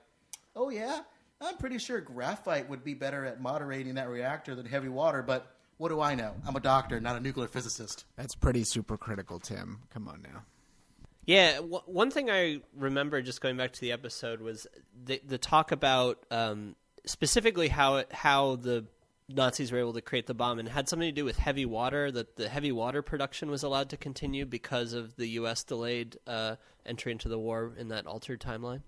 oh yeah, I'm pretty sure graphite would be better at moderating that reactor than heavy water, but what do I know? I'm a doctor, not a nuclear physicist. That's pretty supercritical, Tim. Come on now. Yeah, one thing I remember just going back to the episode was the talk about specifically how the Nazis were able to create the bomb, and it had something to do with heavy water, that the heavy water production was allowed to continue because of the U.S. delayed entry into the war in that altered timeline.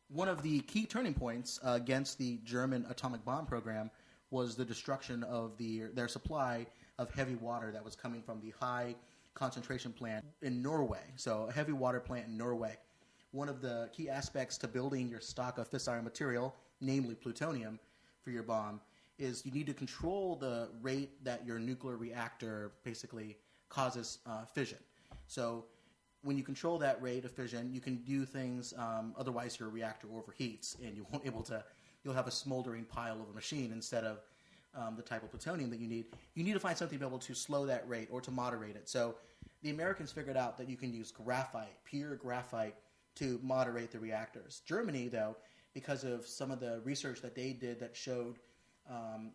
One of the key turning points against the German atomic bomb program was the destruction of their supply of heavy water that was coming from the high concentration plant in Norway. So a heavy water plant in Norway. One of the key aspects to building your stock of fissile material, namely plutonium, for your bomb, is you need to control the rate that your nuclear reactor basically causes fission. So when you control that rate of fission, you can do things, otherwise your reactor overheats and you won't able to, you'll have a smoldering pile of a machine instead of the type of plutonium that you need. You need to find something to be able to slow that rate or to moderate it. So the Americans figured out that you can use graphite, pure graphite, to moderate the reactors. Germany, though, because of some of the research that they did that showed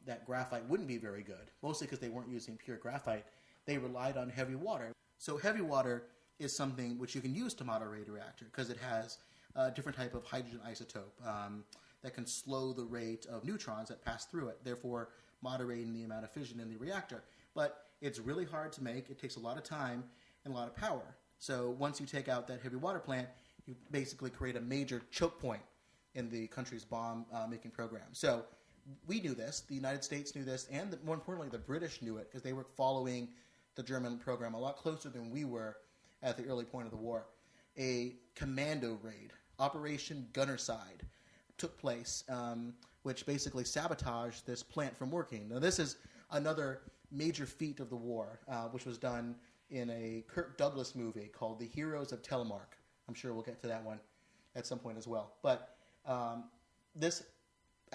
that graphite wouldn't be very good, mostly because they weren't using pure graphite, they relied on heavy water. So heavy water is something which you can use to moderate a reactor because it has a different type of hydrogen isotope that can slow the rate of neutrons that pass through it, therefore moderating the amount of fission in the reactor. But it's really hard to make. It takes a lot of time and a lot of power. So once you take out that heavy water plant, you basically create a major choke point in the country's bomb-making program. So we knew this, the United States knew this, and more importantly, the British knew it because they were following the German program a lot closer than we were at the early point of the war. A commando raid, Operation Gunnerside, took place, which basically sabotaged this plant from working. Now, this is another major feat of the war, which was done in a Kirk Douglas movie called The Heroes of Telemark. I'm sure we'll get to that one at some point as well. But this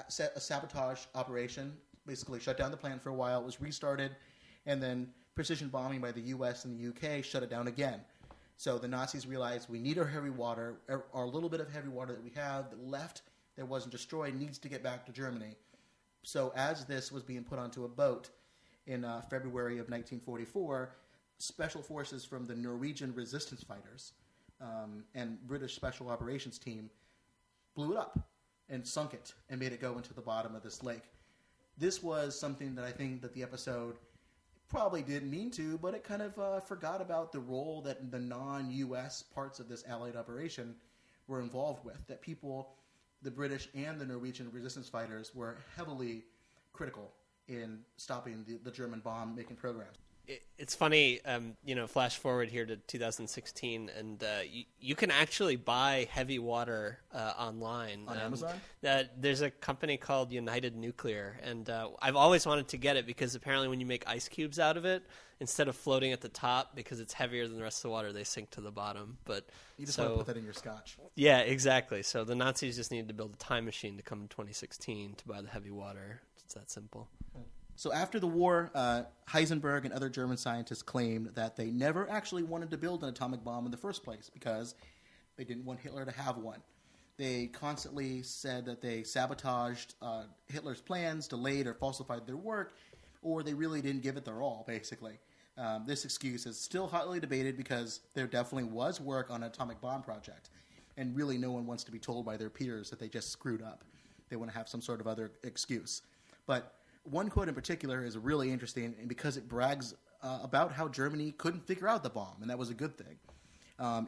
sabotage operation basically shut down the plant for a while. It was restarted, and then precision bombing by the U.S. and the U.K. shut it down again. So the Nazis realized we need our heavy water, our little bit of heavy water that we have that left that wasn't destroyed needs to get back to Germany. So as this was being put onto a boat in February of 1944, special forces from the Norwegian resistance fighters and British special operations team blew it up and sunk it and made it go into the bottom of this lake. This was something that I think that the episode probably didn't mean to, but it kind of forgot about the role that the non-U.S. parts of this Allied operation were involved with, that people, the British and the Norwegian resistance fighters, were heavily critical in stopping the German bomb-making programs. It's funny, flash forward here to 2016, and you can actually buy heavy water online. On Amazon? There's a company called United Nuclear, and I've always wanted to get it because apparently when you make ice cubes out of it, instead of floating at the top, because it's heavier than the rest of the water, they sink to the bottom. But you just want to put that in your scotch. Yeah, exactly. So the Nazis just needed to build a time machine to come in 2016 to buy the heavy water. It's that simple. So after the war, Heisenberg and other German scientists claimed that they never actually wanted to build an atomic bomb in the first place because they didn't want Hitler to have one. They constantly said that they sabotaged Hitler's plans, delayed or falsified their work, or they really didn't give it their all, basically. This excuse is still hotly debated because there definitely was work on an atomic bomb project, and really no one wants to be told by their peers that they just screwed up. They want to have some sort of other excuse. But one quote in particular is really interesting because it brags about how Germany couldn't figure out the bomb, and that was a good thing.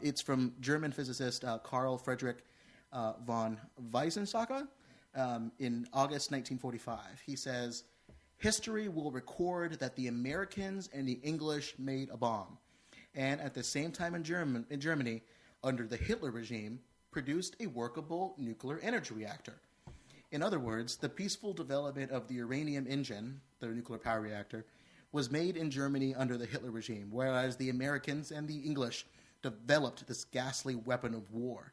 It's from German physicist Carl Friedrich von Weizsäcker in August 1945. He says, "History will record that the Americans and the English made a bomb, and at the same time in Germany, under the Hitler regime, produced a workable nuclear energy reactor. In other words, the peaceful development of the uranium engine, the nuclear power reactor, was made in Germany under the Hitler regime, whereas the Americans and the English developed this ghastly weapon of war."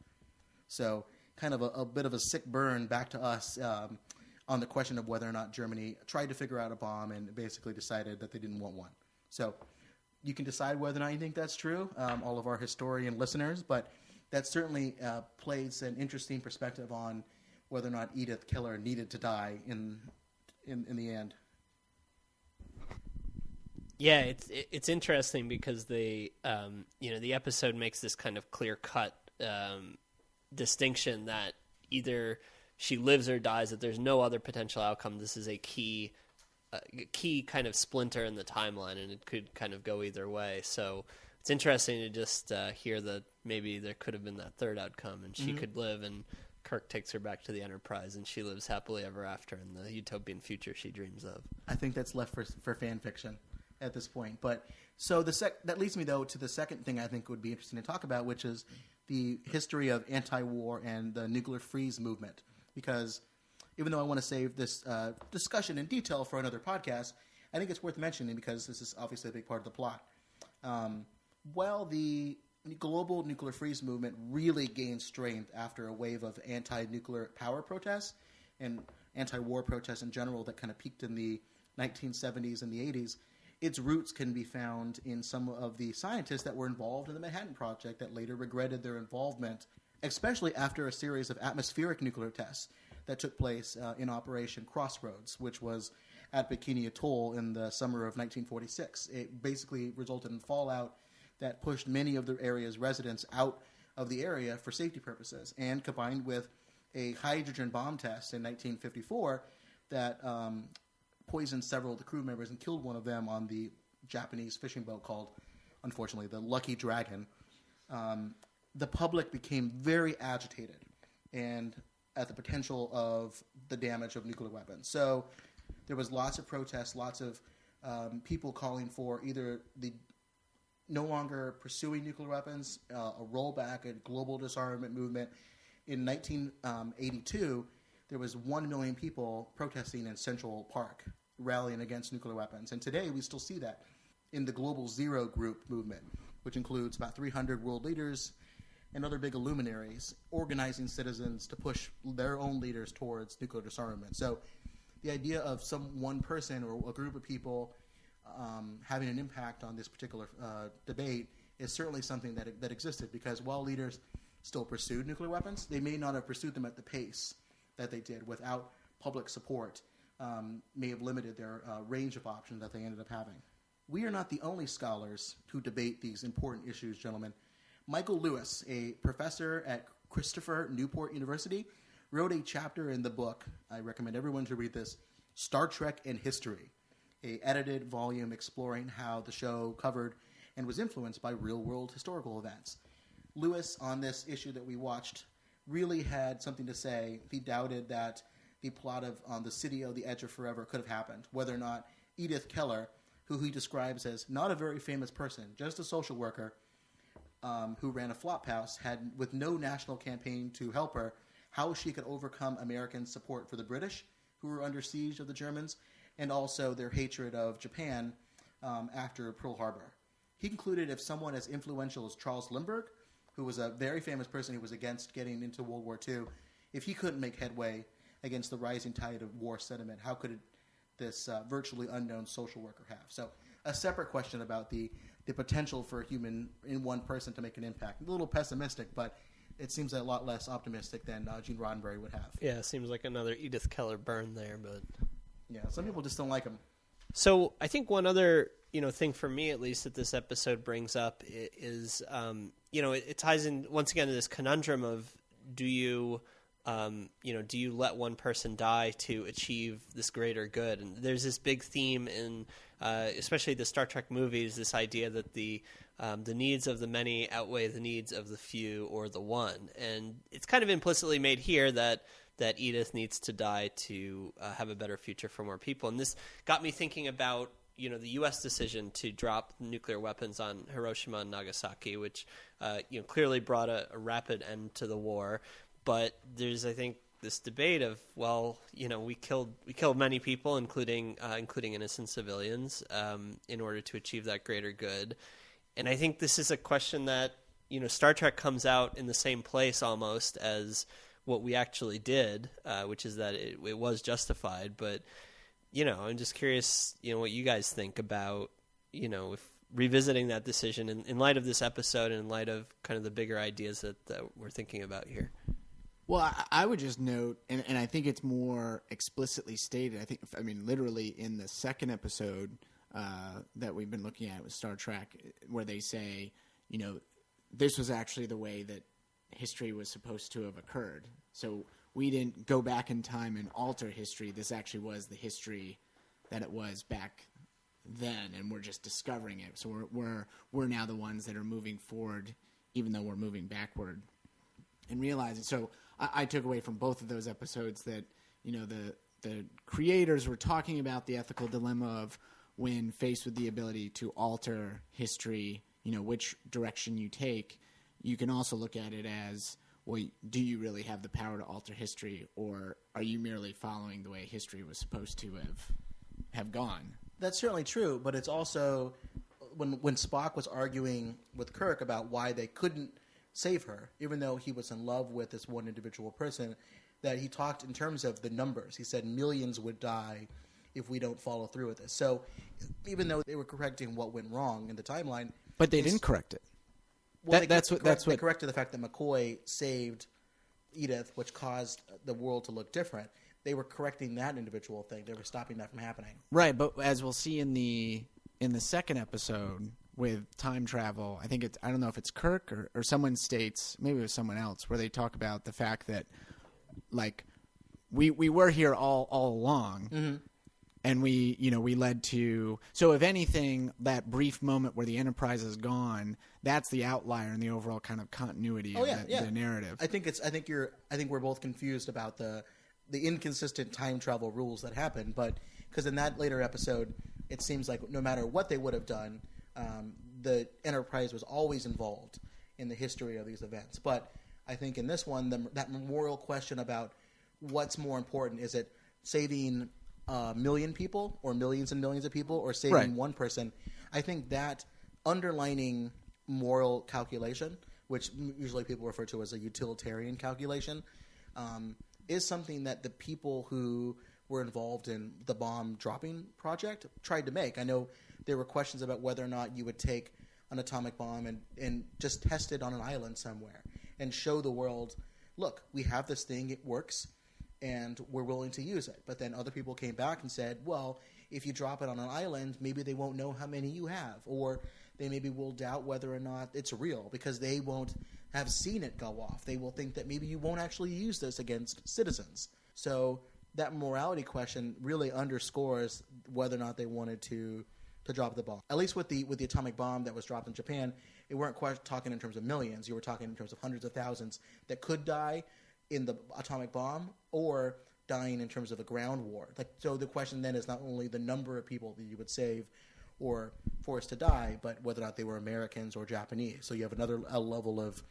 So kind of a bit of a sick burn back to us on the question of whether or not Germany tried to figure out a bomb and basically decided that they didn't want one. So You can decide whether or not you think that's true, all of our historian listeners, but that certainly plays an interesting perspective on whether or not Edith Keeler needed to die in the end. Yeah, it's interesting because the episode makes this kind of clear-cut distinction that either she lives or dies, that there's no other potential outcome. This is a key kind of splinter in the timeline, and it could kind of go either way. So it's interesting to just hear that maybe there could have been that third outcome, and she could live, and Kirk takes her back to the Enterprise, and she lives happily ever after in the utopian future she dreams of. I think that's left for fan fiction at this point. But so that leads me, though, to the second thing I think would be interesting to talk about, which is the history of anti-war and the nuclear freeze movement. Because even though I want to save this discussion in detail for another podcast, I think it's worth mentioning because this is obviously a big part of the plot. While the global nuclear freeze movement really gained strength after a wave of anti-nuclear power protests and anti-war protests in general that kind of peaked in the 1970s and the 80s, its roots can be found in some of the scientists that were involved in the Manhattan Project that later regretted their involvement, especially after a series of atmospheric nuclear tests that took place in Operation Crossroads, which was at Bikini Atoll in the summer of 1946. It basically resulted in fallout that pushed many of the area's residents out of the area for safety purposes, and combined with a hydrogen bomb test in 1954 that poisoned several of the crew members and killed one of them on the Japanese fishing boat called, unfortunately, the Lucky Dragon. The public became very agitated and at the potential of the damage of nuclear weapons. So there was lots of protests, lots of people calling for either the no longer pursuing nuclear weapons, a rollback, a global disarmament movement. In 1982, there was 1 million people protesting in Central Park, rallying against nuclear weapons. And today we still see that in the Global Zero Group movement, which includes about 300 world leaders and other big luminaries organizing citizens to push their own leaders towards nuclear disarmament. So the idea of some one person or a group of people having an impact on this particular debate is certainly something that existed, because while leaders still pursued nuclear weapons, they may not have pursued them at the pace that they did without public support, may have limited their range of options that they ended up having. We are not the only scholars who debate these important issues, gentlemen. Michael Lewis, a professor at Christopher Newport University, wrote a chapter in the book, I recommend everyone to read this, Star Trek and History, a edited volume exploring how the show covered and was influenced by real-world historical events. Lewis, on this issue that we watched, really had something to say. He doubted that the plot of On the City of the Edge of Forever could have happened, whether or not Edith Keeler, who he describes as not a very famous person, just a social worker who ran a flop house, had, with no national campaign to help her, how she could overcome American support for the British, who were under siege of the Germans, and also their hatred of Japan after Pearl Harbor. He concluded if someone as influential as Charles Lindbergh, who was a very famous person who was against getting into World War II, if he couldn't make headway against the rising tide of war sentiment, how could this virtually unknown social worker have? So a separate question about the potential for a human in one person to make an impact. A little pessimistic, but it seems a lot less optimistic than Gene Roddenberry would have. Yeah, it seems like another Edith Keeler burn there, but yeah, some people just don't like him. So I think one other thing for me, at least, that this episode brings up is it ties in once again to this conundrum of do you let one person die to achieve this greater good? And there's this big theme in especially the Star Trek movies, this idea that the needs of the many outweigh the needs of the few or the one. And it's kind of implicitly made here that Edith needs to die to have a better future for more people. And this got me thinking about the U.S. decision to drop nuclear weapons on Hiroshima and Nagasaki, which clearly brought a rapid end to the war. But there's, I think, this debate of, we killed many people, including innocent civilians, in order to achieve that greater good. And I think this is a question that Star Trek comes out in the same place almost as what we actually did, which is that it was justified. But I'm just curious, what you guys think about, if revisiting that decision in light of this episode and in light of kind of the bigger ideas that we're thinking about here. Well, I would just note, and I think it's more explicitly stated. I mean, literally in the second episode that we've been looking at with Star Trek, where they say, this was actually the way that history was supposed to have occurred. So we didn't go back in time and alter history. This actually was the history that it was back then, and we're just discovering it. So we're now the ones that are moving forward, even though we're moving backward, and realizing. So I took away from both of those episodes that the creators were talking about the ethical dilemma of when faced with the ability to alter history, which direction you take. You can also look at it as, well, do you really have the power to alter history, or are you merely following the way history was supposed to have gone? That's certainly true, but it's also when Spock was arguing with Kirk about why they couldn't save her, even though he was in love with this one individual person, that he talked in terms of the numbers. He said millions would die if we don't follow through with this. So even though they were correcting what went wrong in the timeline, but they didn't correct it. Well, they corrected the fact that McCoy saved Edith, which caused the world to look different. They were correcting that individual thing. They were stopping that from happening. Right, but as we'll see in the second episode with time travel, I don't know if it's Kirk or someone states, maybe it was someone else, where they talk about the fact that, like, we were here all along. Mm-hmm. And we led to, so if anything, that brief moment where the Enterprise is gone, that's the outlier in the overall kind of continuity of the narrative. I think we're both confused about the inconsistent time travel rules that happen, but because in that later episode, it seems like no matter what they would have done, the Enterprise was always involved in the history of these events. But I think in this one, that memorial question about what's more important, is it saving a million people or millions and millions of people or saving one person? I think that underlining moral calculation, which usually people refer to as a utilitarian calculation, is something that the people who were involved in the bomb dropping project tried to make. I know there were questions about whether or not you would take an atomic bomb and just test it on an island somewhere and show the world, look, we have this thing, it works, and we're willing to use it. But then other people came back and said, well, if you drop it on an island, maybe they won't know how many you have, or they maybe will doubt whether or not it's real because they won't have seen it go off. They will think that maybe you won't actually use this against citizens. So that morality question really underscores whether or not they wanted to drop the bomb. At least with the atomic bomb that was dropped in Japan, you weren't quite talking in terms of millions. You were talking in terms of hundreds of thousands that could die in the atomic bomb or dying in terms of a ground war. So the question then is not only the number of people that you would save or force to die, but whether or not they were Americans or Japanese. So you have a level of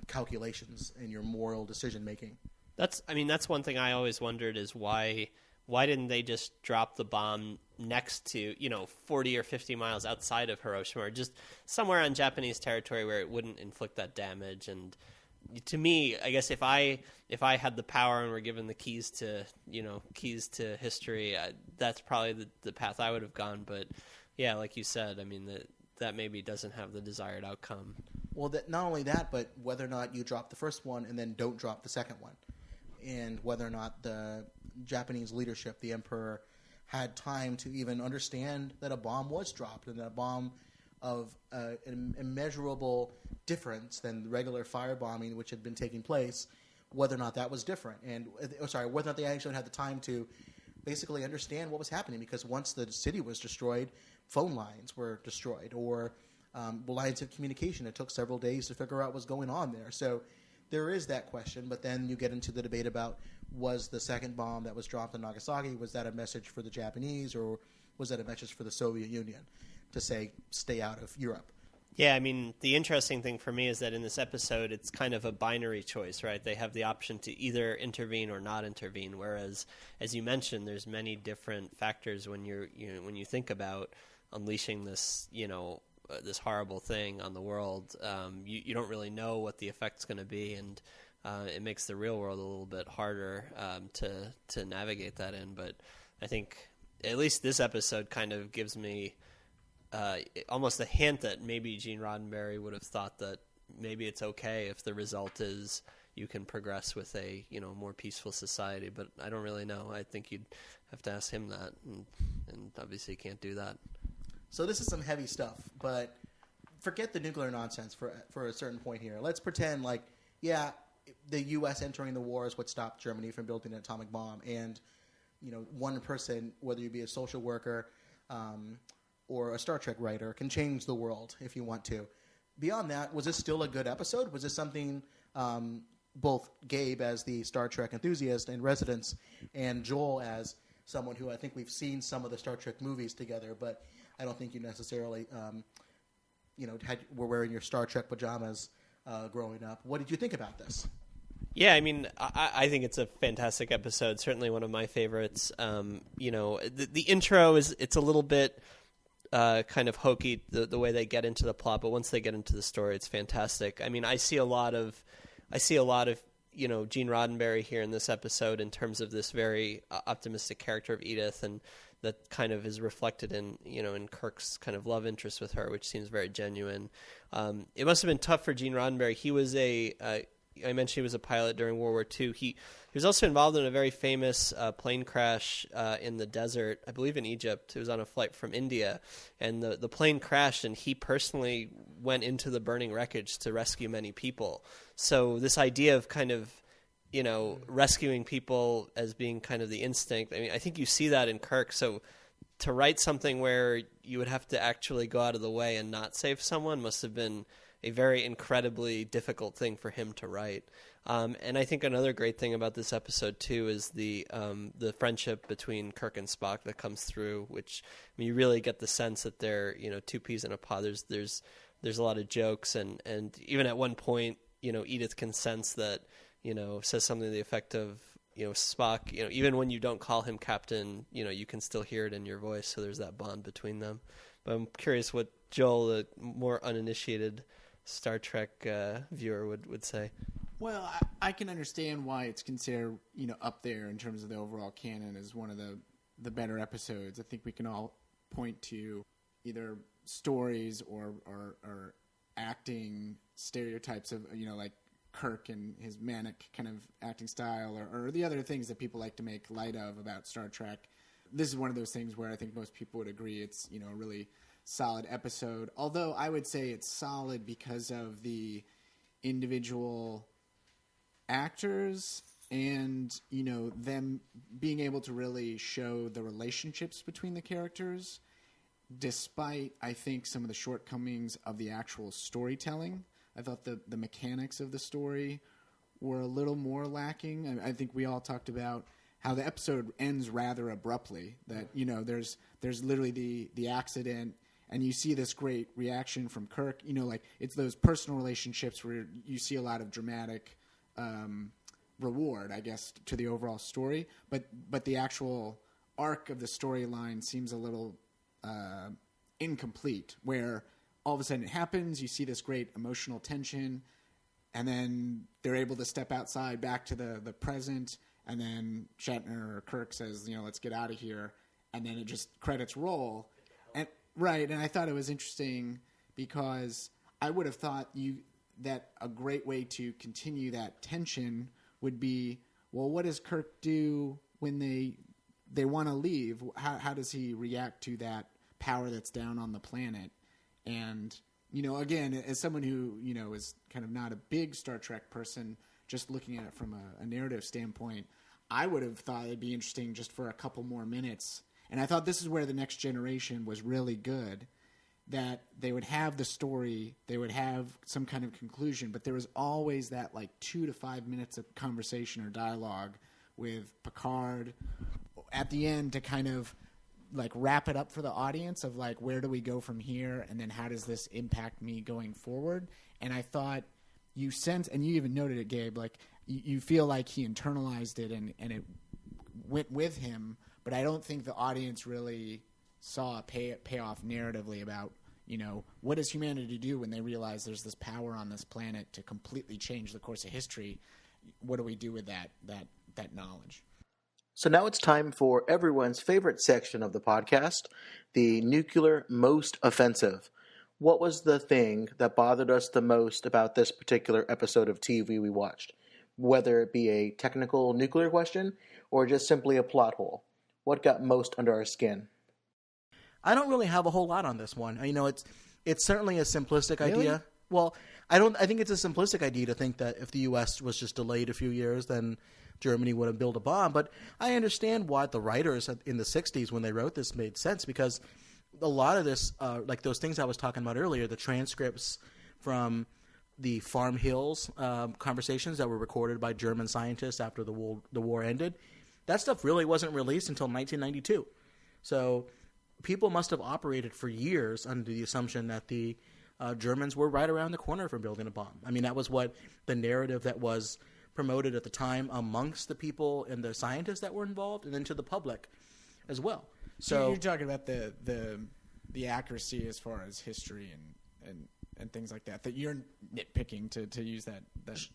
calculations in your moral decision making. That's one thing I always wondered is why didn't they just drop the bomb next to 40 or 50 miles outside of Hiroshima, or just somewhere on Japanese territory where it wouldn't inflict that damage? And to me, I guess if I had the power and were given the keys to history, that's probably the path I would have gone. But yeah, like you said, I mean that maybe doesn't have the desired outcome. Well, not only that, but whether or not you drop the first one and then don't drop the second one, and whether or not the Japanese leadership, the emperor, had time to even understand that a bomb was dropped and that a bomb of an immeasurable difference than regular firebombing which had been taking place, whether or not that was different, and whether or not they actually had the time to basically understand what was happening, because once the city was destroyed, phone lines were destroyed, or lines of communication. It took several days to figure out what's going on there. So there is that question, but then you get into the debate about, was the second bomb that was dropped in Nagasaki, was that a message for the Japanese, or was that a message for the Soviet Union to say, stay out of Europe? Yeah, I mean, the interesting thing for me is that in this episode, it's kind of a binary choice, right? They have the option to either intervene or not intervene, whereas, as you mentioned, there's many different factors when when you think about unleashing this, this horrible thing on the world. You don't really know what the effect's going to be, and it makes the real world a little bit harder to navigate that in. But I think at least this episode kind of gives me almost a hint that maybe Gene Roddenberry would have thought that maybe it's okay if the result is you can progress with a more peaceful society. But I don't really know. I think you'd have to ask him that, and obviously you can't do that. So this is some heavy stuff, but forget the nuclear nonsense for a certain point here. Let's pretend like, yeah, the U.S. entering the war is what stopped Germany from building an atomic bomb, and one person, whether you be a social worker or a Star Trek writer, can change the world if you want to. Beyond that, was this still a good episode? Was this something both Gabe as the Star Trek enthusiast in residence and Joel as someone who I think we've seen some of the Star Trek movies together, but I don't think you necessarily were wearing your Star Trek pajamas growing up. What did you think about this? Yeah, I mean, I think it's a fantastic episode. Certainly one of my favorites. The intro it's a little bit kind of hokey, the way they get into the plot, but once they get into the story, it's fantastic. I mean, I see a lot of Gene Roddenberry here in this episode in terms of this very optimistic character of Edith, and that kind of is reflected in Kirk's kind of love interest with her, which seems very genuine. It must have been tough for Gene Roddenberry. He was I mentioned he was a pilot during World War II. He was also involved in a very famous plane crash in the desert, I believe in Egypt. It was on a flight from India, and the plane crashed, and he personally went into the burning wreckage to rescue many people. So this idea of kind of rescuing people as being kind of the instinct, I mean, I think you see that in Kirk. So to write something where you would have to actually go out of the way and not save someone must have been a very incredibly difficult thing for him to write. And I think another great thing about this episode too is the friendship between Kirk and Spock that comes through, which you really get the sense that they're two peas in a pod. There's a lot of jokes, and even at one point Edith can sense that says something to the effect of Spock, even when you don't call him Captain, you can still hear it in your voice. So there's that bond between them. But I'm curious what Joel, the more uninitiated Star Trek viewer, would say. Well, I can understand why it's considered up there in terms of the overall canon as one of the better episodes. I think we can all point to either stories or acting stereotypes of like Kirk and his manic kind of acting style, or the other things that people like to make light of about Star Trek. This is one of those things where I think most people would agree it's a really solid episode, although I would say it's solid because of the individual actors and them being able to really show the relationships between the characters, despite I think some of the shortcomings of the actual storytelling. I thought the mechanics of the story were a little more lacking. I think we all talked about how the episode ends rather abruptly, that there's literally the accident. And you see this great reaction from Kirk. Like it's those personal relationships where you see a lot of dramatic reward, I guess, to the overall story. But the actual arc of the storyline seems a little incomplete, where all of a sudden it happens, you see this great emotional tension, and then they're able to step outside back to the present, and then Shatner or Kirk says, let's get out of here, and then it just credits roll. Right, and I thought it was interesting because I would have thought that a great way to continue that tension would be, well, what does Kirk do when they want to leave? How does he react to that power that's down on the planet? And, again, as someone who, is kind of not a big Star Trek person, just looking at it from a narrative standpoint, I would have thought it'd be interesting just for a couple more minutes. And I thought this is where The Next Generation was really good, that they would have the story, they would have some kind of conclusion, but there was always that 2 to 5 minutes of conversation or dialogue with Picard at the end to kind of wrap it up for the audience of where do we go from here, and then how does this impact me going forward. And I thought you sense, and you even noted it, Gabe, you feel like he internalized it and it went with him. But I don't think the audience really saw a payoff narratively about, what does humanity do when they realize there's this power on this planet to completely change the course of history? What do we do with that knowledge? So now it's time for everyone's favorite section of the podcast, the nuclear most offensive. What was the thing that bothered us the most about this particular episode of TV we watched? Whether it be a technical nuclear question or just simply a plot hole. What got most under our skin? I don't really have a whole lot on this one. You know, it's certainly a simplistic idea. Well, I think it's a simplistic idea to think that if the U.S. was just delayed a few years, then Germany would have built a bomb. But I understand why the writers in the 60s, when they wrote this, made sense, because a lot of this, like those things I was talking about earlier, the transcripts from the Farm Hills conversations that were recorded by German scientists after the war ended, that stuff really wasn't released until 1992. So people must have operated for years under the assumption that the Germans were right around the corner from building a bomb. I mean, that was what the narrative that was promoted at the time amongst the people and the scientists that were involved, and then to the public as well. So you're talking about the accuracy as far as history and things like that you're nitpicking to use that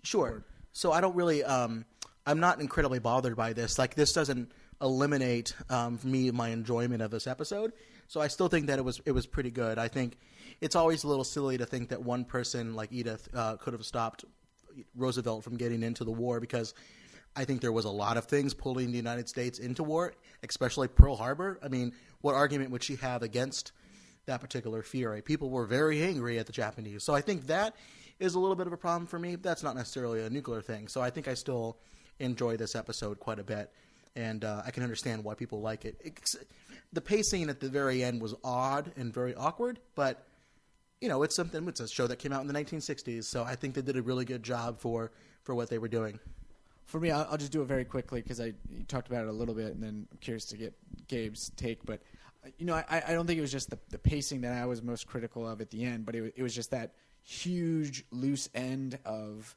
sure word. So I don't really I'm not incredibly bothered by this. Like, this doesn't eliminate my enjoyment of this episode. So I still think that it was pretty good. I think it's always a little silly to think that one person like Edith could have stopped Roosevelt from getting into the war, because I think there was a lot of things pulling the United States into war, especially Pearl Harbor. I mean, what argument would she have against that particular fury? People were very angry at the Japanese. So I think that is a little bit of a problem for me. That's not necessarily a nuclear thing. So I think I still enjoy this episode quite a bit, and I can understand why people like it. The pacing at the very end was odd and very awkward, but you know, it's a show that came out in the 1960s, so I think they did a really good job for what they were doing. For me, I'll just do it very quickly because you talked about it a little bit, and then I'm curious to get Gabe's take. But, you know, I don't think it was just the pacing that I was most critical of at the end, but it was just that huge loose end of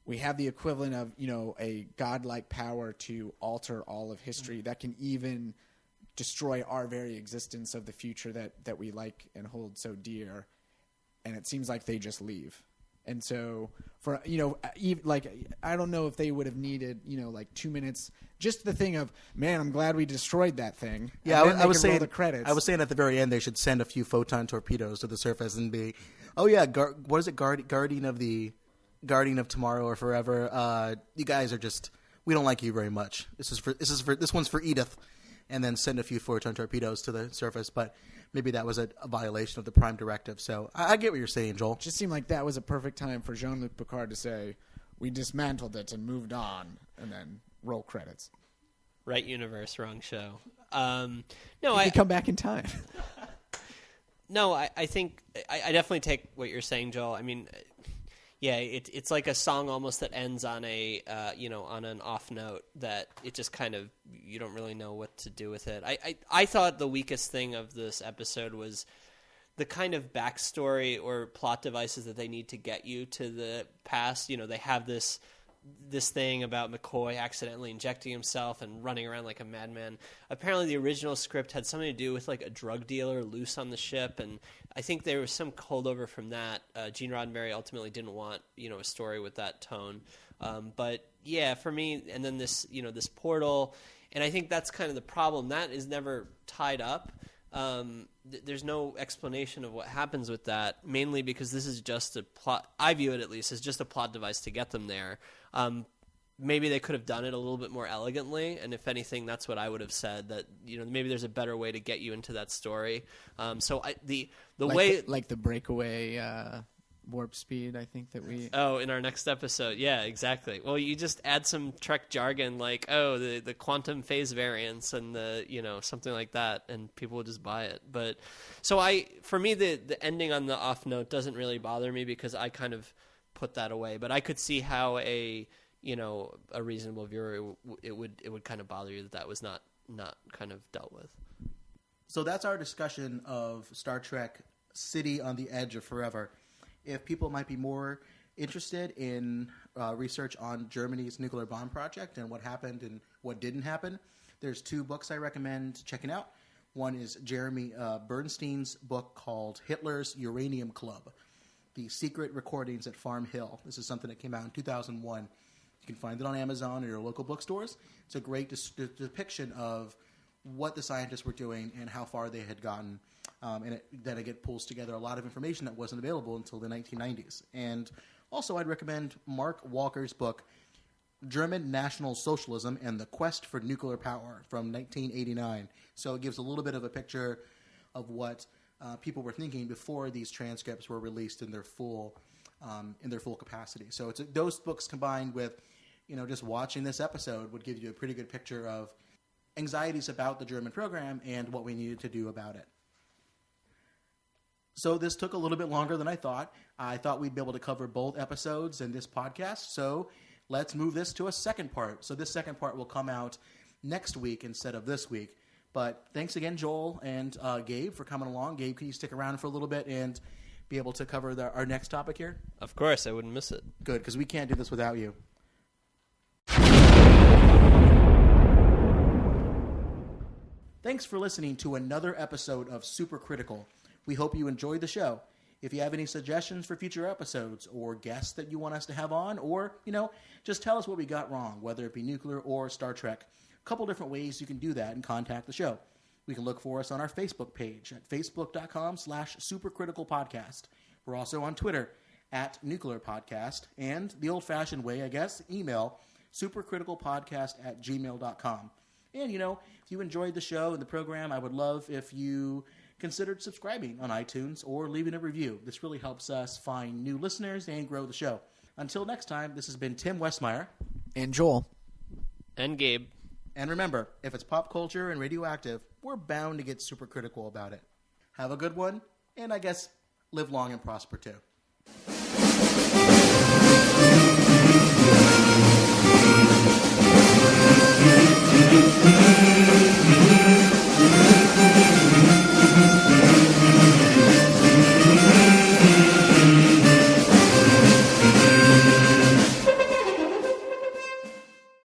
we have the equivalent of, you know, a godlike power to alter all of history that can even destroy our very existence of the future that we like and hold so dear. And it seems like they just leave. And so, for, you know, like, I don't know if they would have needed, you know, like 2 minutes. Just the thing of, man, I'm glad we destroyed that thing. Yeah, I was saying the credits. I was saying at the very end they should send a few photon torpedoes to the surface and be, oh yeah, what is it, Guardian of Tomorrow or Forever? You guys are just, we don't like you very much. This one's for Edith, and then send a few photon torpedoes to the surface, but. Maybe that was a violation of the Prime Directive. So I get what you're saying, Joel. It just seemed like that was a perfect time for Jean-Luc Picard to say, we dismantled it and moved on, and then roll credits. Right universe, wrong show. I come back in time. No, I think I definitely take what you're saying, Joel. I mean, yeah, it's like a song almost that ends on a on an off note that it just kind of, you don't really know what to do with it. I thought the weakest thing of this episode was the kind of backstory or plot devices that they need to get you to the past. You know, they have this thing about McCoy accidentally injecting himself and running around like a madman. Apparently the original script had something to do with like a drug dealer loose on the ship, and I think there was some holdover from that. Gene Roddenberry ultimately didn't want, you know, a story with that tone. But yeah, for me, and then this portal, and I think that's kind of the problem. That is never tied up. There's no explanation of what happens with that, mainly because this is just a plot. I view it, at least, as just a plot device to get them there. Maybe they could have done it a little bit more elegantly, and if anything, that's what I would have said, that, you know, maybe there's a better way to get you into that story. So the way like the breakaway warp speed, I think that we... Oh, in our next episode. Yeah, exactly. Well, you just add some Trek jargon like, oh, the quantum phase variance and the, you know, something like that, and people will just buy it. But so for me, the ending on the off note doesn't really bother me because I kind of put that away. But I could see how a reasonable viewer, it would kind of bother you that was not kind of dealt with. So that's our discussion of Star Trek City on the Edge of Forever. If people might be more interested in research on Germany's nuclear bomb project and what happened and what didn't happen, there's 2 books I recommend checking out. One is Jeremy Bernstein's book called Hitler's Uranium Club, The Secret Recordings at Farm Hill. This is something that came out in 2001. You You can find it on Amazon or your local bookstores. It's a great depiction of what the scientists were doing and how far they had gotten. And then it pulls together a lot of information that wasn't available until the 1990s. And also, I'd recommend Mark Walker's book, German National Socialism and the Quest for Nuclear Power from 1989. So it gives a little bit of a picture of what people were thinking before these transcripts were released in their full capacity. So it's those books combined with, just watching this episode would give you a pretty good picture of anxieties about the German program and what we needed to do about it. So this took a little bit longer than I thought. I thought we'd be able to cover both episodes in this podcast. So let's move this to a second part. So this second part will come out next week instead of this week. But thanks again, Joel and Gabe, for coming along. Gabe, can you stick around for a little bit and be able to cover our next topic here? Of course, I wouldn't miss it. Good, because we can't do this without you. Thanks for listening to another episode of Super Critical. We hope you enjoyed the show. If you have any suggestions for future episodes or guests that you want us to have on, or, just tell us what we got wrong, whether it be nuclear or Star Trek. A couple different ways you can do that and contact the show. We can look for us on our Facebook page at facebook.com/supercriticalpodcast. We're also on Twitter at Nuclear Podcast, and the old-fashioned way, I guess, email supercriticalpodcast@gmail.com. And, if you enjoyed the show and the program, I would love if you considered subscribing on iTunes or leaving a review. This really helps us find new listeners and grow the show. Until next time, this has been Tim Westmeyer. And Joel. And Gabe. And remember, if it's pop culture and radioactive, we're bound to get super critical about it. Have a good one, and I guess live long and prosper too.